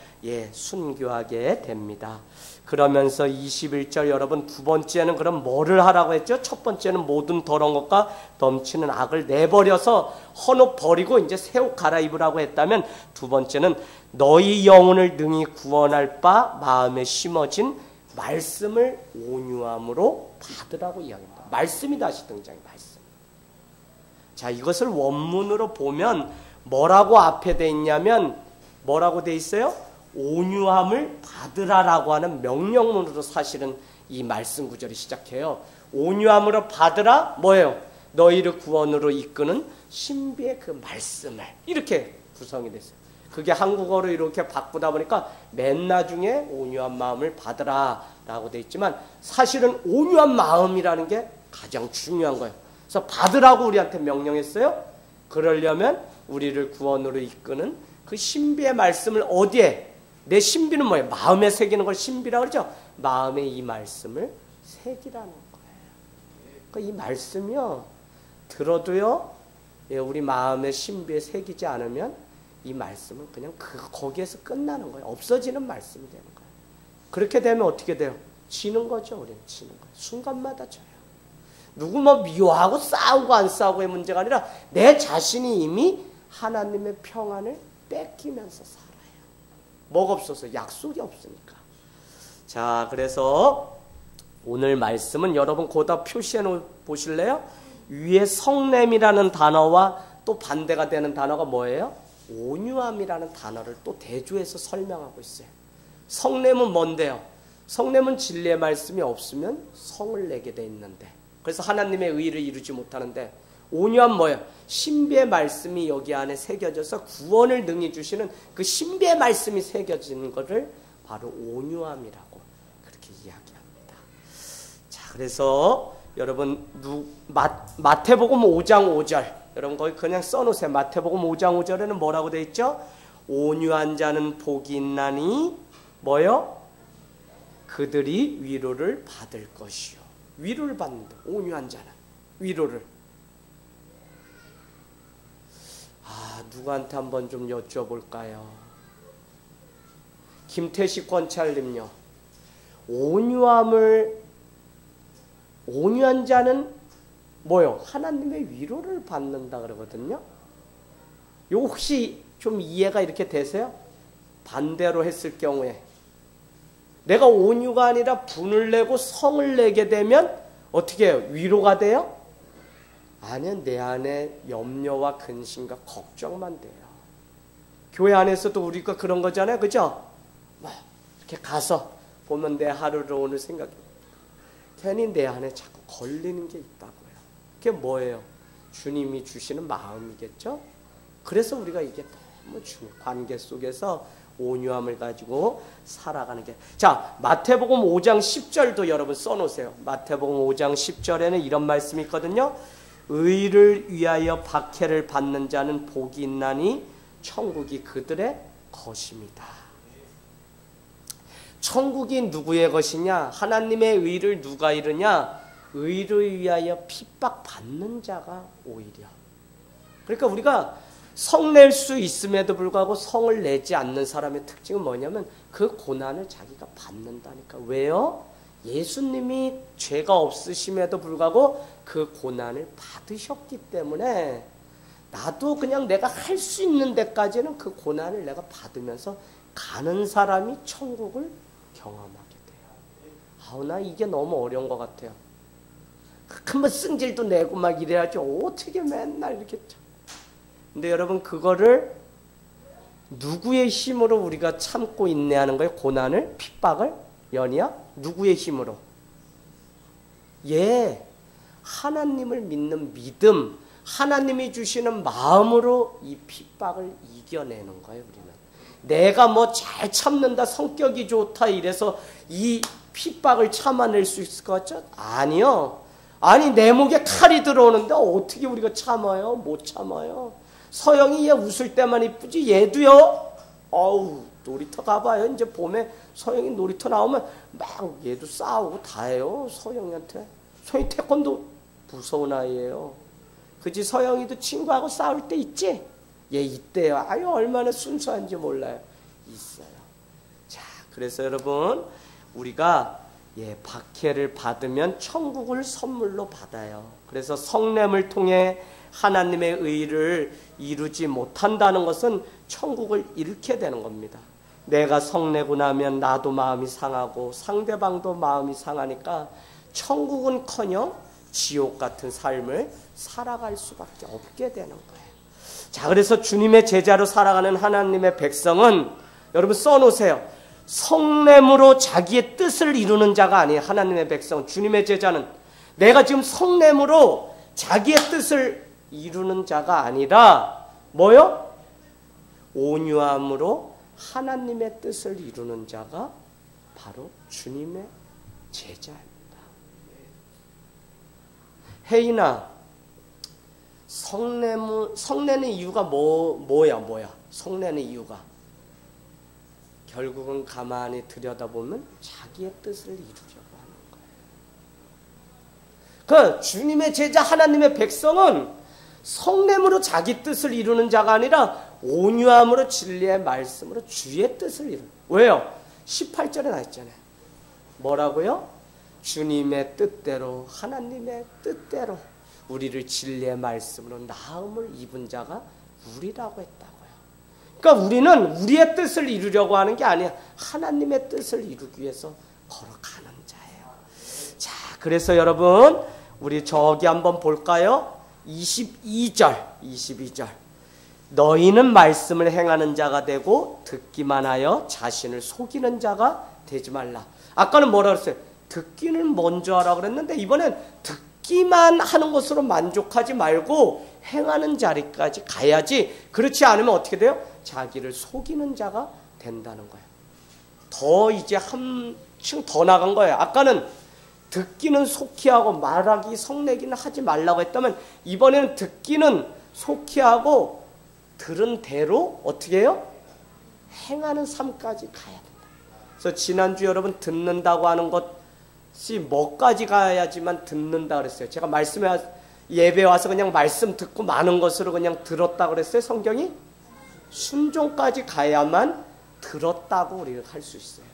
순교하게 됩니다. 그러면서 21절 여러분, 두 번째는 그럼 뭐를 하라고 했죠? 첫 번째는 모든 더러운 것과 넘치는 악을 내버려서 헌옷 버리고 이제 새 옷 갈아입으라고 했다면, 두 번째는 너희 영혼을 능히 구원할 바 마음에 심어진 말씀을 온유함으로 받으라고 이야기합니다. 말씀이 다시 등장해. 말씀. 자, 이것을 원문으로 보면 뭐라고 앞에 돼 있냐면 뭐라고 돼 있어요? 온유함을 받으라라고 하는 명령문으로 사실은 이 말씀 구절이 시작해요. 온유함으로 받으라 뭐예요? 너희를 구원으로 이끄는 신비의 그 말씀을, 이렇게 구성이 됐어요. 그게 한국어로 이렇게 바꾸다 보니까 맨 나중에 온유한 마음을 받으라라고 돼 있지만 사실은 온유한 마음이라는 게 가장 중요한 거예요. 그래서 받으라고 우리한테 명령했어요. 그러려면 우리를 구원으로 이끄는 그 신비의 말씀을 어디에? 내 신비는 뭐예요? 마음에 새기는 걸 신비라고 그러죠? 마음에 이 말씀을 새기라는 거예요. 그러니까 이 말씀이요, 들어도요, 우리 마음의 신비에 새기지 않으면 이 말씀은 그냥 거기에서 끝나는 거예요. 없어지는 말씀이 되는 거예요. 그렇게 되면 어떻게 돼요? 지는 거죠. 우리는 지는 거예요. 순간마다 져요. 누구 뭐 미워하고 싸우고 안 싸우고의 문제가 아니라 내 자신이 이미 하나님의 평안을 뺏기면서 살아요. 뭐가 없어서? 약속이 없으니까. 자, 그래서 오늘 말씀은 여러분 거기다 표시해 보실래요? 위에 성냄이라는 단어와 또 반대가 되는 단어가 뭐예요? 온유함이라는 단어를 또 대조해서 설명하고 있어요. 성냄은 뭔데요? 성냄은 진리의 말씀이 없으면 성을 내게 돼 있는데, 그래서 하나님의 의를 이루지 못하는데, 온유함 뭐예요? 신비의 말씀이 여기 안에 새겨져서 구원을 능히 주시는 그 신비의 말씀이 새겨지는 것을 바로 온유함이라고 그렇게 이야기합니다. 자, 그래서 여러분 마태복음 5장 5절 여러분 거기 그냥 써놓으세요. 마태복음 5장 5절에는 뭐라고 되어 있죠? 온유한 자는 복이 있나니 뭐요? 그들이 위로를 받을 것이요. 위로를 받는다. 온유한 자는 위로를. 누구한테 한번 좀 여쭤볼까요? 김태식 권찰님요. 온유한 자는 뭐요? 하나님의 위로를 받는다 그러거든요. 요 혹시 좀 이해가 이렇게 되세요? 반대로 했을 경우에 내가 온유가 아니라 분을 내고 성을 내게 되면 어떻게 해요? 위로가 돼요? 아니요, 내 안에 염려와 근심과 걱정만 돼요. 교회 안에서도 우리가 그런 거잖아요, 그죠? 이렇게 가서 보면 내 하루를 오늘 생각해. 괜히 내 안에 자꾸 걸리는 게 있다고요. 그게 뭐예요? 주님이 주시는 마음이겠죠? 그래서 우리가 이게 너무 중요해요. 관계 속에서 온유함을 가지고 살아가는 게. 자, 마태복음 5장 10절도 여러분 써놓으세요. 마태복음 5장 10절에는 이런 말씀이 있거든요. 의를 위하여 박해를 받는 자는 복이 있나니 천국이 그들의 것입니다. 천국이 누구의 것이냐? 하나님의 의를 누가 이루냐? 의를 위하여 핍박받는 자가 오히려. 그러니까 우리가 성낼 수 있음에도 불구하고 성을 내지 않는 사람의 특징은 뭐냐면 그 고난을 자기가 받는다니까. 왜요? 예수님이 죄가 없으심에도 불구하고 그 고난을 받으셨기 때문에 나도 그냥 내가 할 수 있는 데까지는 그 고난을 내가 받으면서 가는 사람이 천국을 경험하게 돼요. 아우, 나 이게 너무 어려운 것 같아요. 한번 승질도 내고 막 이래야지 어떻게 맨날 이렇게. 근데 여러분, 그거를 누구의 힘으로 우리가 참고 인내하는 거예요? 고난을, 핍박을, 연이야? 누구의 힘으로? 하나님을 믿는 믿음, 하나님이 주시는 마음으로 이 핍박을 이겨내는 거예요. 우리는 내가 뭐 잘 참는다, 성격이 좋다 이래서 이 핍박을 참아낼 수 있을 것 같죠? 아니요. 아니, 내 목에 칼이 들어오는데 어떻게 우리가 참아요? 못 참아요. 서영이 얘 웃을 때만 이쁘지 얘도요. 어우, 놀이터 가봐요. 이제 봄에 서영이 놀이터 나오면 막 얘도 싸우고 다 해요. 서영이한테. 서영이 태권도 무서운 아이예요. 그지? 서영이도 친구하고 싸울 때 있지? 얘 있대요. 아유, 얼마나 순수한지 몰라요. 있어요. 자, 그래서 여러분, 우리가 박해를 받으면 천국을 선물로 받아요. 그래서 성냄을 통해 하나님의 의를 이루지 못한다는 것은 천국을 잃게 되는 겁니다. 내가 성내고 나면 나도 마음이 상하고 상대방도 마음이 상하니까 천국은커녕 지옥 같은 삶을 살아갈 수밖에 없게 되는 거예요. 자, 그래서 주님의 제자로 살아가는 하나님의 백성은 여러분 써놓으세요. 성냄으로 자기의 뜻을 이루는 자가 아니에요. 하나님의 백성, 주님의 제자는 내가 지금 성냄으로 자기의 뜻을 이루는 자가 아니라 뭐요? 온유함으로 하나님의 뜻을 이루는 자가 바로 주님의 제자입니다. 혜인아, 성내는 이유가 뭐야? 성내는 이유가 결국은 가만히 들여다보면 자기의 뜻을 이루려고 하는 거예요. 그 주님의 제자 하나님의 백성은 성냄으로 자기 뜻을 이루는 자가 아니라 온유함으로 진리의 말씀으로 주의 뜻을 이루는. 왜요? 18절에 나있잖아요. 뭐라고요? 주님의 뜻대로, 하나님의 뜻대로 우리를 진리의 말씀으로 나음을 입은 자가 우리라고 했다고요. 그러니까 우리는 우리의 뜻을 이루려고 하는 게 아니야. 하나님의 뜻을 이루기 위해서 걸어가는 자예요. 자, 그래서 여러분, 우리 저기 한번 볼까요? 22절. 너희는 말씀을 행하는 자가 되고 듣기만 하여 자신을 속이는 자가 되지 말라. 아까는 뭐라 그랬어요? 듣기는 먼저 하라 그랬는데 이번엔 듣기만 하는 것으로 만족하지 말고 행하는 자리까지 가야지. 그렇지 않으면 어떻게 돼요? 자기를 속이는 자가 된다는 거예요. 더 이제 한층 더 나간 거예요. 아까는 듣기는 속히 하고 말하기 성내기는 하지 말라고 했다면 이번에는 듣기는 속히 하고 들은 대로 어떻게 해요? 행하는 삶까지 가야 된다. 그래서 지난주 여러분 듣는다고 하는 것이 뭐까지 가야지만 듣는다 그랬어요. 제가 예배 와서 그냥 말씀 듣고 많은 것으로 그냥 들었다 그랬어요. 성경이 순종까지 가야만 들었다고 우리가 할 수 있어요.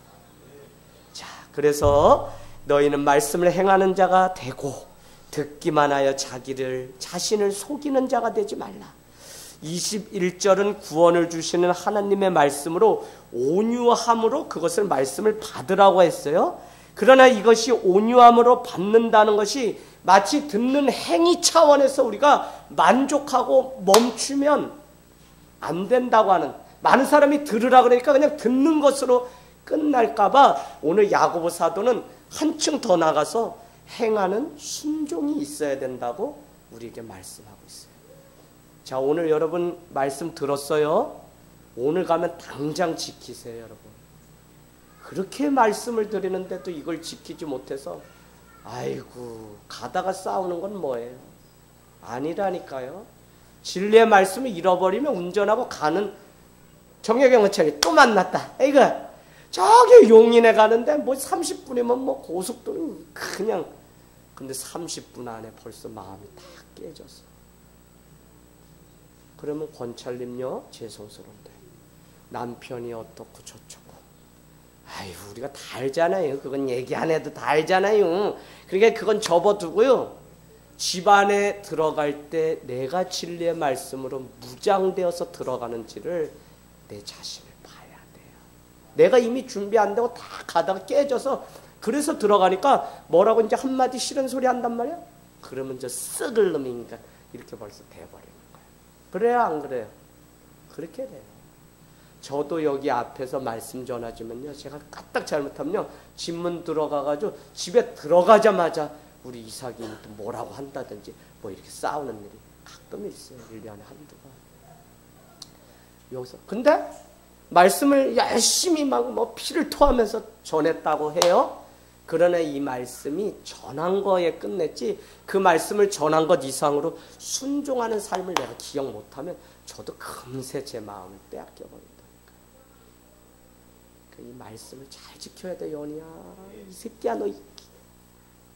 자, 그래서 너희는 말씀을 행하는 자가 되고 듣기만 하여 자신을 속이는 자가 되지 말라. 21절은 구원을 주시는 하나님의 말씀으로 온유함으로 그것을 말씀을 받으라고 했어요. 그러나 이것이 온유함으로 받는다는 것이 마치 듣는 행위 차원에서 우리가 만족하고 멈추면 안 된다고 하는, 많은 사람이 들으라 그러니까 그냥 듣는 것으로 끝날까봐 오늘 야고보 사도는 한층 더 나가서 행하는 순종이 있어야 된다고 우리에게 말씀하고 있어요. 자, 오늘 여러분 말씀 들었어요? 오늘 가면 당장 지키세요, 여러분. 그렇게 말씀을 드리는데도 이걸 지키지 못해서 아이고 가다가 싸우는 건 뭐예요? 아니라니까요. 진리의 말씀을 잃어버리면 운전하고 가는 정여경호철이 또 만났다. 이거 저기 용인에 가는데 뭐 30분이면 뭐 고속도로 그냥, 근데 30분 안에 벌써 마음이 다 깨졌어. 그러면 권찰님요, 죄송스러운데 남편이 어떻고 저쩌고, 아유 우리가 다 알잖아요. 그건 얘기 안 해도 다 알잖아요. 그러니까 그건 접어두고요, 집안에 들어갈 때 내가 진리의 말씀으로 무장되어서 들어가는지를 내 자신을 봐야 돼요. 내가 이미 준비 안 되고 다 가다가 깨져서 그래서 들어가니까 뭐라고 이제 한마디 싫은 소리 한단 말이야? 그러면 저 썩을 놈이니까 이렇게 벌써 돼버리는 거예요. 그래요 안 그래요? 그렇게 돼요. 저도 여기 앞에서 말씀 전하지만요, 제가 까딱 잘못하면요, 집문 들어가가지고 집에 들어가자마자 우리 이삭이 또 뭐라고 한다든지 뭐 이렇게 싸우는 일이 가끔 있어요. 1년에 한두 번. 여기서 근데 말씀을 열심히 막 뭐 피를 토하면서 전했다고 해요. 그러나 이 말씀이 전한 거에 끝냈지, 그 말씀을 전한 것 이상으로 순종하는 삶을 내가 기억 못하면 저도 금세 제 마음을 빼앗겨 버린다니까. 이 말씀을 잘 지켜야 돼. 연희야, 이 새끼야, 너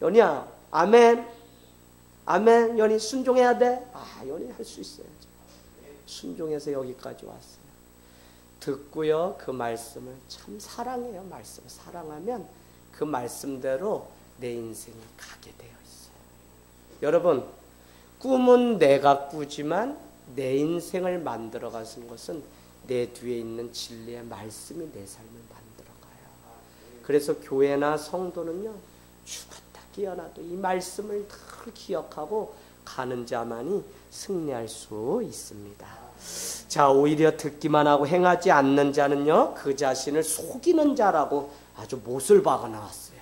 연희야, 아멘, 아멘. 연희 순종해야 돼. 아, 연희 할 수 있어요. 순종해서 여기까지 왔어요. 듣고요, 그 말씀을 참 사랑해요. 말씀을 사랑하면 그 말씀대로 내 인생이 가게 되어 있어요. 여러분, 꿈은 내가 꾸지만 내 인생을 만들어가는 것은 내 뒤에 있는 진리의 말씀이 내 삶을 만들어가요. 그래서 교회나 성도는요, 죽었다 깨어나도 이 말씀을 늘 기억하고 가는 자만이 승리할 수 있습니다. 자, 오히려 듣기만 하고 행하지 않는 자는요, 그 자신을 속이는 자라고 아주 못을 박아 나왔어요.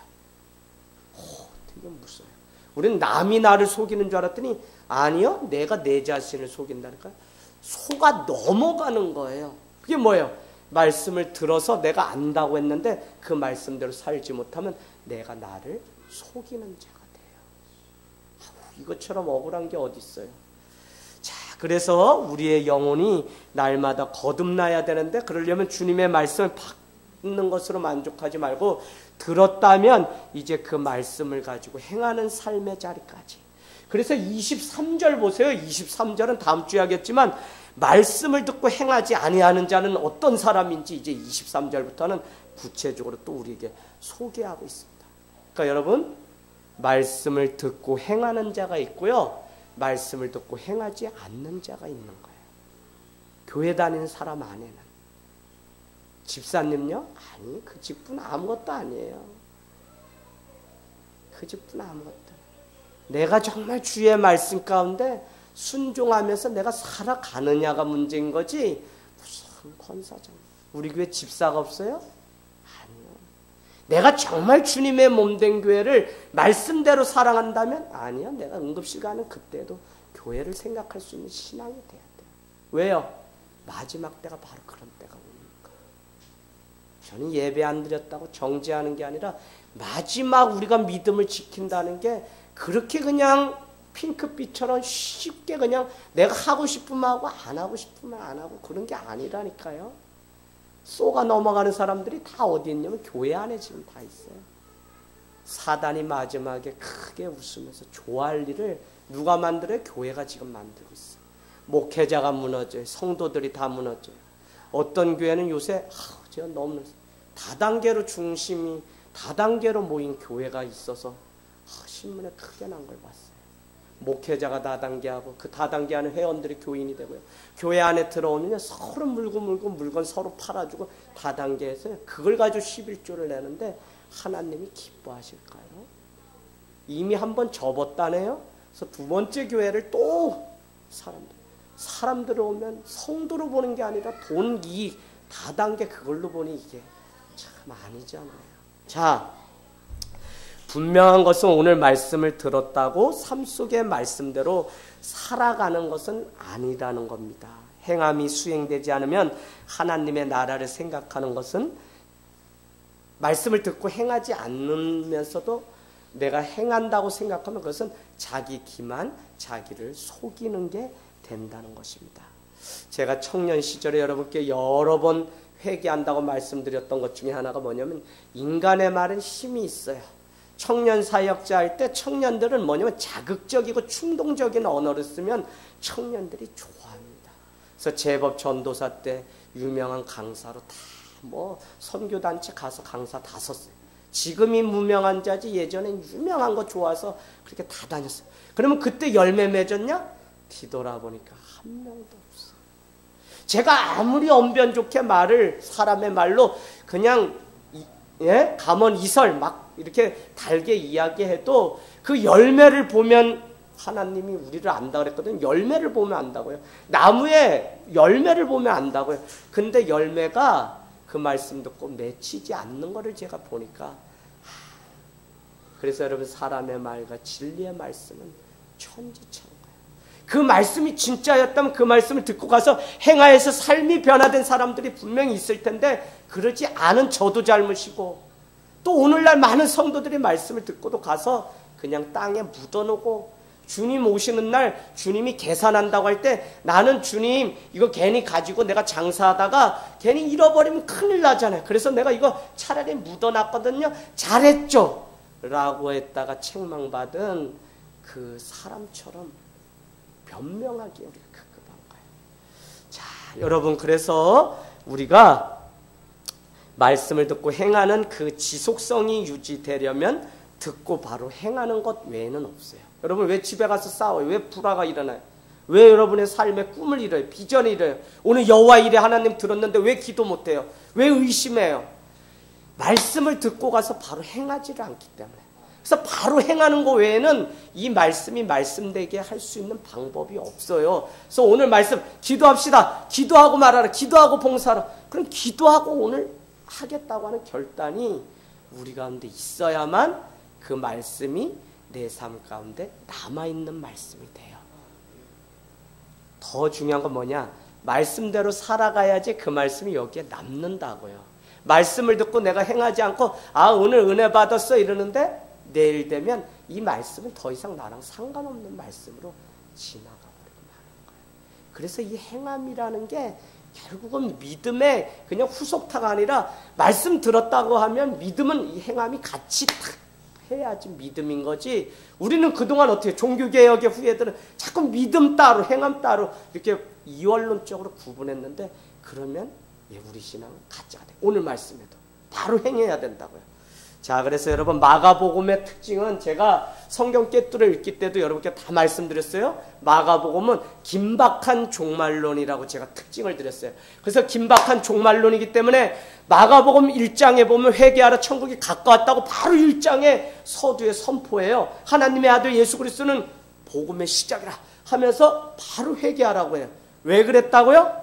되게 무서워요. 우리는 남이 나를 속이는 줄 알았더니 아니요, 내가 내 자신을 속인다니까. 속아 넘어가는 거예요. 그게 뭐예요? 말씀을 들어서 내가 안다고 했는데 그 말씀대로 살지 못하면 내가 나를 속이는 자가 돼요. 이것처럼 억울한 게 어디 있어요? 자, 그래서 우리의 영혼이 날마다 거듭나야 되는데, 그러려면 주님의 말씀을 받는 것으로 만족하지 말고 들었다면 이제 그 말씀을 가지고 행하는 삶의 자리까지. 그래서 23절 보세요. 23절은 다음 주에 하겠지만 말씀을 듣고 행하지 아니하는 자는 어떤 사람인지 이제 23절부터는 구체적으로 또 우리에게 소개하고 있습니다. 그러니까 여러분, 말씀을 듣고 행하는 자가 있고요, 말씀을 듣고 행하지 않는 자가 있는 거예요. 교회 다니는 사람 안에는. 집사님요? 아니, 그 집분 아무것도 아니에요. 그 집분 아무것도. 내가 정말 주의 말씀 가운데 순종하면서 내가 살아가느냐가 문제인 거지, 무슨 권사장. 우리 교회 집사가 없어요? 아니요. 내가 정말 주님의 몸된 교회를 말씀대로 사랑한다면? 아니요. 내가 응급실 가는 그때도 교회를 생각할 수 있는 신앙이 돼야 돼요. 왜요? 마지막 때가 바로 그런 때가 오니까. 저는 예배 안 드렸다고 정죄하는 게 아니라 마지막 우리가 믿음을 지킨다는 게 그렇게 그냥 핑크빛처럼 쉽게 그냥 내가 하고 싶으면 하고 안 하고 싶으면 안 하고 그런 게 아니라니까요. 쏘가 넘어가는 사람들이 다 어디 있냐면 교회 안에 지금 다 있어요. 사단이 마지막에 크게 웃으면서 좋아할 일을 누가 만들어요? 교회가 지금 만들고 있어요. 목회자가 무너져요. 성도들이 다 무너져요. 어떤 교회는 요새 제가 너무 다단계로 중심이 다단계로 모인 교회가 있어서 신문에 크게 난 걸 봤어요. 목회자가 다단계하고 그 다단계하는 회원들이 교인이 되고요. 교회 안에 들어오면 서로 물고 물건 서로 팔아주고 다단계에서 그걸 가지고 11조를 내는데 하나님이 기뻐하실까요? 이미 한번 접었다네요. 그래서 두 번째 교회를 또 사람들 오면 성도로 보는 게 아니라 돈 이익 다단계 그걸로 보니 이게 참 아니잖아요. 자, 분명한 것은 오늘 말씀을 들었다고 삶 속의 말씀대로 살아가는 것은 아니라는 겁니다. 행함이 수행되지 않으면 하나님의 나라를 생각하는 것은 말씀을 듣고 행하지 않으면서도 내가 행한다고 생각하면 그것은 자기 기만, 자기를 속이는 게 된다는 것입니다. 제가 청년 시절에 여러분께 여러 번 회개한다고 말씀드렸던 것 중에 하나가 뭐냐면 인간의 말은 힘이 있어요. 청년 사역자 할 때 청년들은 뭐냐면 자극적이고 충동적인 언어를 쓰면 청년들이 좋아합니다. 그래서 제법 전도사 때 유명한 강사로 다 뭐 선교단체 가서 강사 다 섰어요. 지금이 무명한 자지 예전엔 유명한 거 좋아서 그렇게 다 다녔어요. 그러면 그때 열매 맺었냐? 뒤돌아보니까 한 명도 없어요. 제가 아무리 언변 좋게 말을 사람의 말로 그냥 감언 이설 막 이렇게 달게 이야기해도 그 열매를 보면 하나님이 우리를 안다 그랬거든요. 열매를 보면 안다고요. 나무에 열매를 보면 안다고요. 근데 열매가 그 말씀 듣고 맺히지 않는 것을 제가 보니까 그래서 여러분 사람의 말과 진리의 말씀은 천지차인 거예요. 그 말씀이 진짜였다면 그 말씀을 듣고 가서 행하여서 삶이 변화된 사람들이 분명히 있을 텐데 그러지 않은 저도 잘못이고 또 오늘날 많은 성도들이 말씀을 듣고도 가서 그냥 땅에 묻어놓고 주님 오시는 날 주님이 계산한다고 할 때 나는 주님 이거 괜히 가지고 내가 장사하다가 괜히 잃어버리면 큰일 나잖아요. 그래서 내가 이거 차라리 묻어놨거든요. 잘했죠 라고 했다가 책망받은 그 사람처럼 변명하기에 우리가 급급한 거예요. 자, 여러분 그래서 우리가 말씀을 듣고 행하는 그 지속성이 유지되려면 듣고 바로 행하는 것 외에는 없어요. 여러분 왜 집에 가서 싸워요? 왜 불화가 일어나요? 왜 여러분의 삶에 꿈을 잃어요? 비전을 잃어요? 오늘 여호와 일에 하나님 들었는데 왜 기도 못해요? 왜 의심해요? 말씀을 듣고 가서 바로 행하지를 않기 때문에. 그래서 바로 행하는 것 외에는 이 말씀이 말씀되게 할 수 있는 방법이 없어요. 그래서 오늘 말씀 기도합시다. 기도하고 말하라. 기도하고 봉사하라. 그럼 기도하고 오늘 하겠다고 하는 결단이 우리 가운데 있어야만 그 말씀이 내 삶 가운데 남아있는 말씀이 돼요. 더 중요한 건 뭐냐? 말씀대로 살아가야지 그 말씀이 여기에 남는다고요. 말씀을 듣고 내가 행하지 않고 오늘 은혜 받았어 이러는데 내일 되면 이 말씀은 더 이상 나랑 상관없는 말씀으로 지나가 버리고 마는 거예요. 그래서 이 행함이라는 게 결국은 믿음의 그냥 후속타가 아니라 말씀 들었다고 하면 믿음은 이 행함이 같이 탁 해야지 믿음인 거지. 우리는 그동안 어떻게 종교개혁의 후예들은 자꾸 믿음 따로 행함 따로 이렇게 이원론적으로 구분했는데 그러면 우리 신앙은 가짜가 돼. 오늘 말씀에도 바로 행해야 된다고요. 자, 그래서 여러분 마가복음의 특징은 제가 성경 깨뚫어 읽기 때도 여러분께 다 말씀드렸어요. 마가복음은 긴박한 종말론이라고 제가 특징을 드렸어요. 그래서 긴박한 종말론이기 때문에 마가복음 1장에 보면 회개하라 천국이 가까웠다고 바로 1장에 서두에 선포해요. 하나님의 아들 예수 그리스도는 복음의 시작이라 하면서 바로 회개하라고 해요. 왜 그랬다고요?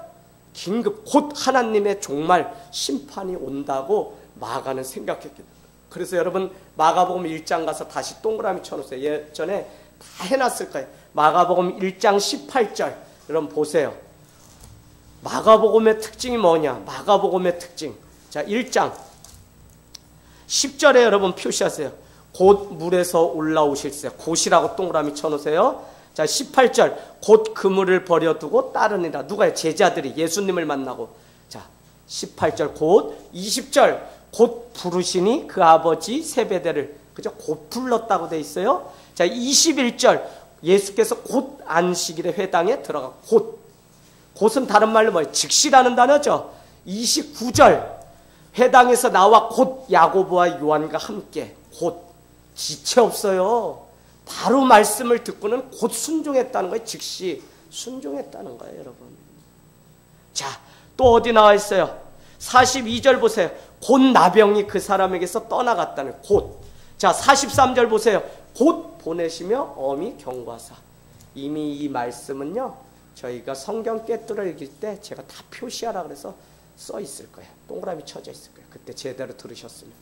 긴급 곧 하나님의 종말 심판이 온다고 마가는 생각했기 때문에. 그래서 여러분 마가복음 1장 가서 다시 동그라미 쳐놓으세요. 예전에 다 해놨을 거예요. 마가복음 1장 18절 여러분 보세요. 마가복음의 특징이 뭐냐? 마가복음의 특징. 자, 1장 10절에 여러분 표시하세요. 곧 물에서 올라오실세. 곧이라고 동그라미 쳐놓으세요. 자, 18절 곧 그물을 버려두고 따르니라. 누가요? 제자들이 예수님을 만나고. 자, 18절 곧 20절 곧 부르시니 그 아버지 세베대를 그죠? 곧 불렀다고 돼 있어요. 자, 21절 예수께서 곧 안식일의 회당에 들어가. 곧은 다른 말로 뭐예요? 즉시라는 단어죠. 29절 회당에서 나와 곧 야고보와 요한과 함께. 곧 지체 없어요. 바로 말씀을 듣고는 곧 순종했다는 거예요. 즉시 순종했다는 거예요, 여러분. 자, 또 어디 나와 있어요? 42절 보세요. 곧 나병이 그 사람에게서 떠나갔다는 곧. 자, 43절 보세요. 곧 보내시며 엄히 경고하사. 이미 이 말씀은요, 저희가 성경 깨뚫어 읽을 때 제가 다 표시하라 그래서 써 있을 거예요. 동그라미 쳐져 있을 거예요. 그때 제대로 들으셨으면.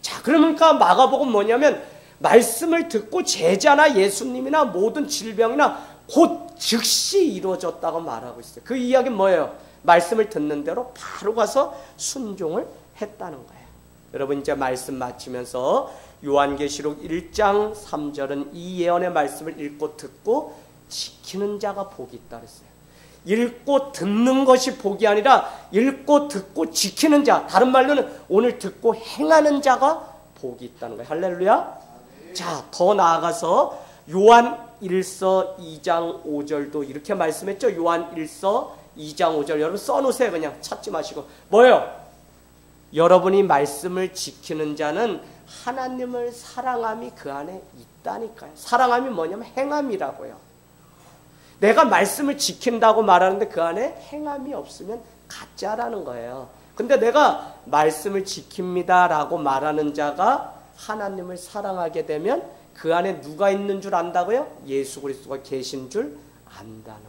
자, 그러니까 마가복음 뭐냐면 말씀을 듣고 제자나 예수님이나 모든 질병이나 곧 즉시 이루어졌다고 말하고 있어요. 그 이야기는 뭐예요? 말씀을 듣는 대로 바로 가서 순종을 했다는 거예요. 여러분 이제 말씀 마치면서 요한계시록 1장 3절은 이 예언의 말씀을 읽고 듣고 지키는 자가 복이 있다 그랬어요. 읽고 듣는 것이 복이 아니라 읽고 듣고 지키는 자, 다른 말로는 오늘 듣고 행하는 자가 복이 있다는 거예요. 할렐루야. 자, 더 나아가서 요한 1서 2장 5절도 이렇게 말씀했죠. 요한 1서 2장 5절 여러분 써놓으세요. 그냥 찾지 마시고. 뭐예요? 여러분이 말씀을 지키는 자는 하나님을 사랑함이 그 안에 있다니까요. 사랑함이 뭐냐면 행함이라고요. 내가 말씀을 지킨다고 말하는데 그 안에 행함이 없으면 가짜라는 거예요. 근데 내가 말씀을 지킵니다 라고 말하는 자가 하나님을 사랑하게 되면 그 안에 누가 있는 줄 안다고요? 예수 그리스도가 계신 줄 안다는 거예요.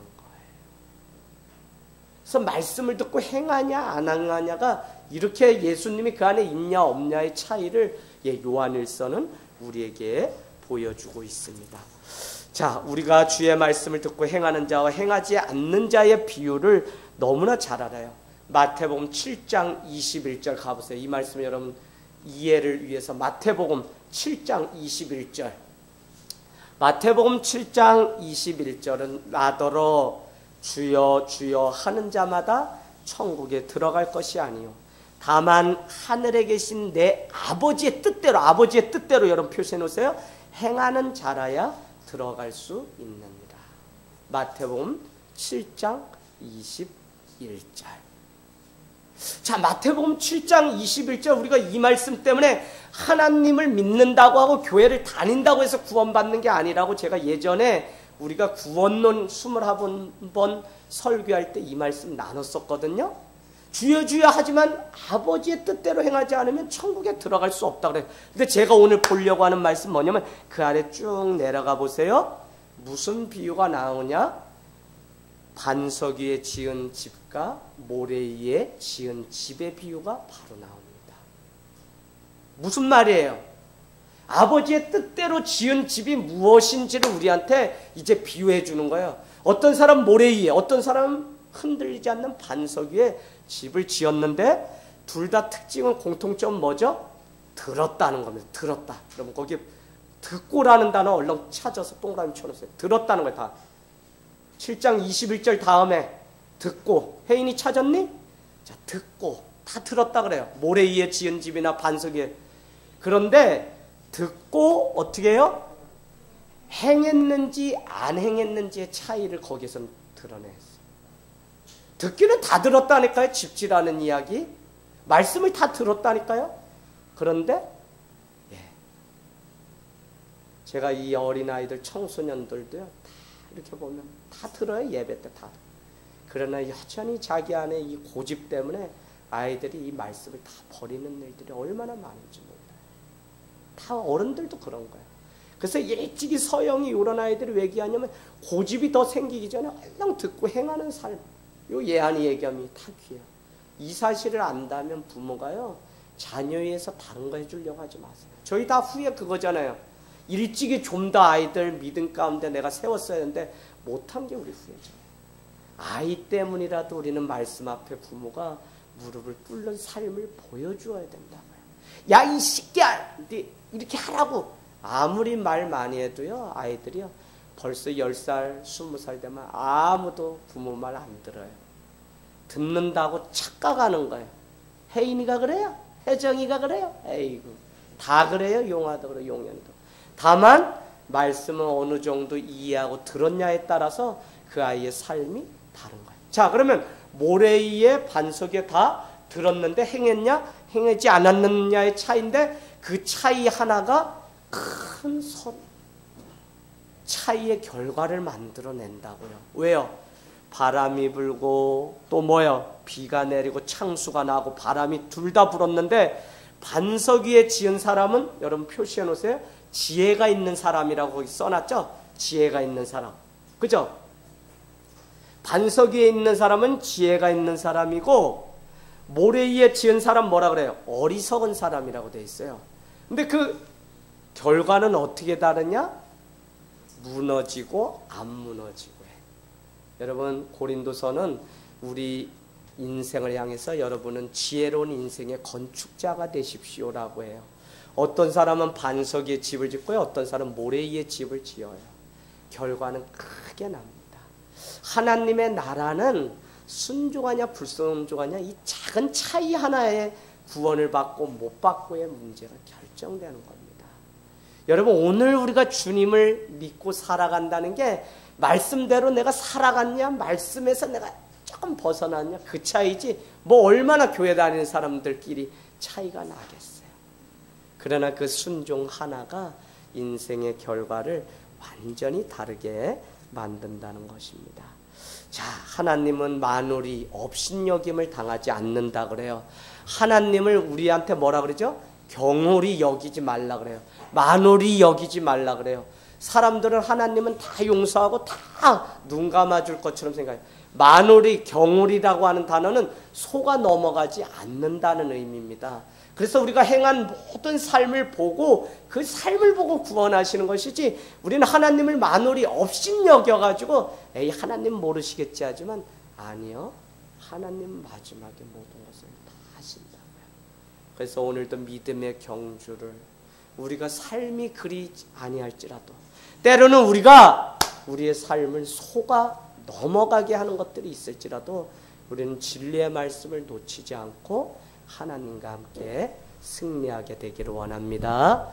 그래서 말씀을 듣고 행하냐 안 행하냐가 이렇게 예수님이 그 안에 있냐 없냐의 차이를 요한일서는 우리에게 보여주고 있습니다. 자, 우리가 주의 말씀을 듣고 행하는 자와 행하지 않는 자의 비율을 너무나 잘 알아요. 마태복음 7장 21절 가보세요. 이 말씀 여러분 이해를 위해서 마태복음 7장 21절. 마태복음 7장 21절은 나더러 주여 주여 하는 자마다 천국에 들어갈 것이 아니요 다만 하늘에 계신 내 아버지의 뜻대로 여러분 표시해 놓으세요. 행하는 자라야 들어갈 수 있느니라. 마태복음 7장 21절. 자, 마태복음 7장 21절 우리가 이 말씀 때문에 하나님을 믿는다고 하고 교회를 다닌다고 해서 구원받는 게 아니라고 제가 예전에 우리가 구원론 21번 설교할 때 이 말씀 나눴었거든요. 주여 주여 하지만 아버지의 뜻대로 행하지 않으면 천국에 들어갈 수 없다 그래요. 근데 제가 오늘 보려고 하는 말씀 뭐냐면 그 아래 쭉 내려가 보세요. 무슨 비유가 나오냐? 반석 위에 지은 집과 모래 위에 지은 집의 비유가 바로 나옵니다. 무슨 말이에요? 아버지의 뜻대로 지은 집이 무엇인지를 우리한테 이제 비유해 주는 거예요. 어떤 사람 모래 위에, 어떤 사람은 흔들리지 않는 반석 위에 집을 지었는데 둘 다 특징은 공통점 뭐죠? 들었다는 겁니다. 들었다. 그럼 거기 듣고라는 단어 얼른 찾아서 동그라미 쳐놓으세요. 들었다는 거예요. 다. 7장 21절 다음에 듣고. 혜인이 찾았니? 자, 듣고. 다 들었다 그래요. 모래 위에 지은 집이나 반석 위에. 그런데 듣고 어떻게 해요? 행했는지 안 행했는지의 차이를 거기서 드러냈어요. 듣기는 다 들었다니까요. 집지라는 이야기. 말씀을 다 들었다니까요. 그런데 제가 이 어린아이들 청소년들도요. 다 이렇게 보면 다 들어요. 예배 때 다. 그러나 여전히 자기 안에 이 고집 때문에 아이들이 이 말씀을 다 버리는 일들이 얼마나 많은지 몰라요. 다 어른들도 그런 거예요. 그래서 일찍이 서영이 이런 아이들이 왜 귀하냐면 고집이 더 생기기 전에 얼른 듣고 행하는 삶. 요 예한이 얘기함이 다 귀해요. 이 사실을 안다면 부모가요. 자녀에 의해서 다른 거 해주려고 하지 마세요. 저희 다 후회 그거잖아요. 일찍이 좀 더 아이들 믿음 가운데 내가 세웠어야 했는데 못한 게 우리 후회잖아요. 아이 때문이라도 우리는 말씀 앞에 부모가 무릎을 꿇는 삶을 보여주어야 된다고요. 야, 이 새끼야! 이렇게 하라고 아무리 말 많이 해도요. 아이들이요. 벌써 10살, 20살 되면 아무도 부모 말 안 들어요. 듣는다고 착각하는 거예요. 혜인이가 그래요? 혜정이가 그래요? 에이구. 다 그래요. 용화도 그래요. 용연도. 다만 말씀을 어느 정도 이해하고 들었냐에 따라서 그 아이의 삶이 다른 거예요. 자, 그러면 모래 위에 반석에 다 들었는데 행했냐? 행하지 않았느냐의 차이인데 그 차이 하나가 큰 차이의 결과를 만들어낸다고요. 왜요? 바람이 불고 또 뭐요? 비가 내리고 창수가 나고 바람이 둘 다 불었는데 반석 위에 지은 사람은 여러분 표시해 놓으세요. 지혜가 있는 사람이라고 거기 써놨죠? 지혜가 있는 사람. 그죠? 반석 위에 있는 사람은 지혜가 있는 사람이고 모래 위에 지은 사람 뭐라 그래요? 어리석은 사람이라고 돼 있어요. 근데 그 결과는 어떻게 다르냐? 무너지고 안 무너지고 해. 여러분, 고린도서는 우리 인생을 향해서 여러분은 지혜로운 인생의 건축자가 되십시오라고 해요. 어떤 사람은 반석 위에 집을 짓고요, 어떤 사람은 모래 위에 집을 지어요. 결과는 크게 납니다. 하나님의 나라는 순종하냐 불순종하냐 이 작은 차이 하나에 구원을 받고 못 받고의 문제가 결정되는 겁니다. 여러분, 오늘 우리가 주님을 믿고 살아간다는 게 말씀대로 내가 살아갔냐, 말씀에서 내가 조금 벗어났냐, 그 차이지 뭐 얼마나 교회 다니는 사람들끼리 차이가 나겠어요. 그러나 그 순종 하나가 인생의 결과를 완전히 다르게 만든다는 것입니다. 자, 하나님은 만홀이 업신여김을 당하지 않는다 그래요. 하나님을 우리한테 뭐라 그러죠? 경홀히 여기지 말라 그래요. 만홀히 여기지 말라 그래요. 사람들은 하나님은 다 용서하고 다 눈 감아줄 것처럼 생각해요. 만홀히, 경홀이라고 하는 단어는 속아 넘어가지 않는다는 의미입니다. 그래서 우리가 행한 모든 삶을 보고 그 삶을 보고 구원하시는 것이지, 우리는 하나님을 만홀히 업신여겨가지고 에이 하나님 모르시겠지 하지만 아니요, 하나님 마지막에 모든 것을 다 하신다고요. 그래서 오늘도 믿음의 경주를 우리가 삶이 그리 아니할지라도 때로는 우리가 우리의 삶을 속아 넘어가게 하는 것들이 있을지라도 우리는 진리의 말씀을 놓치지 않고 하나님과 함께 승리하게 되기를 원합니다.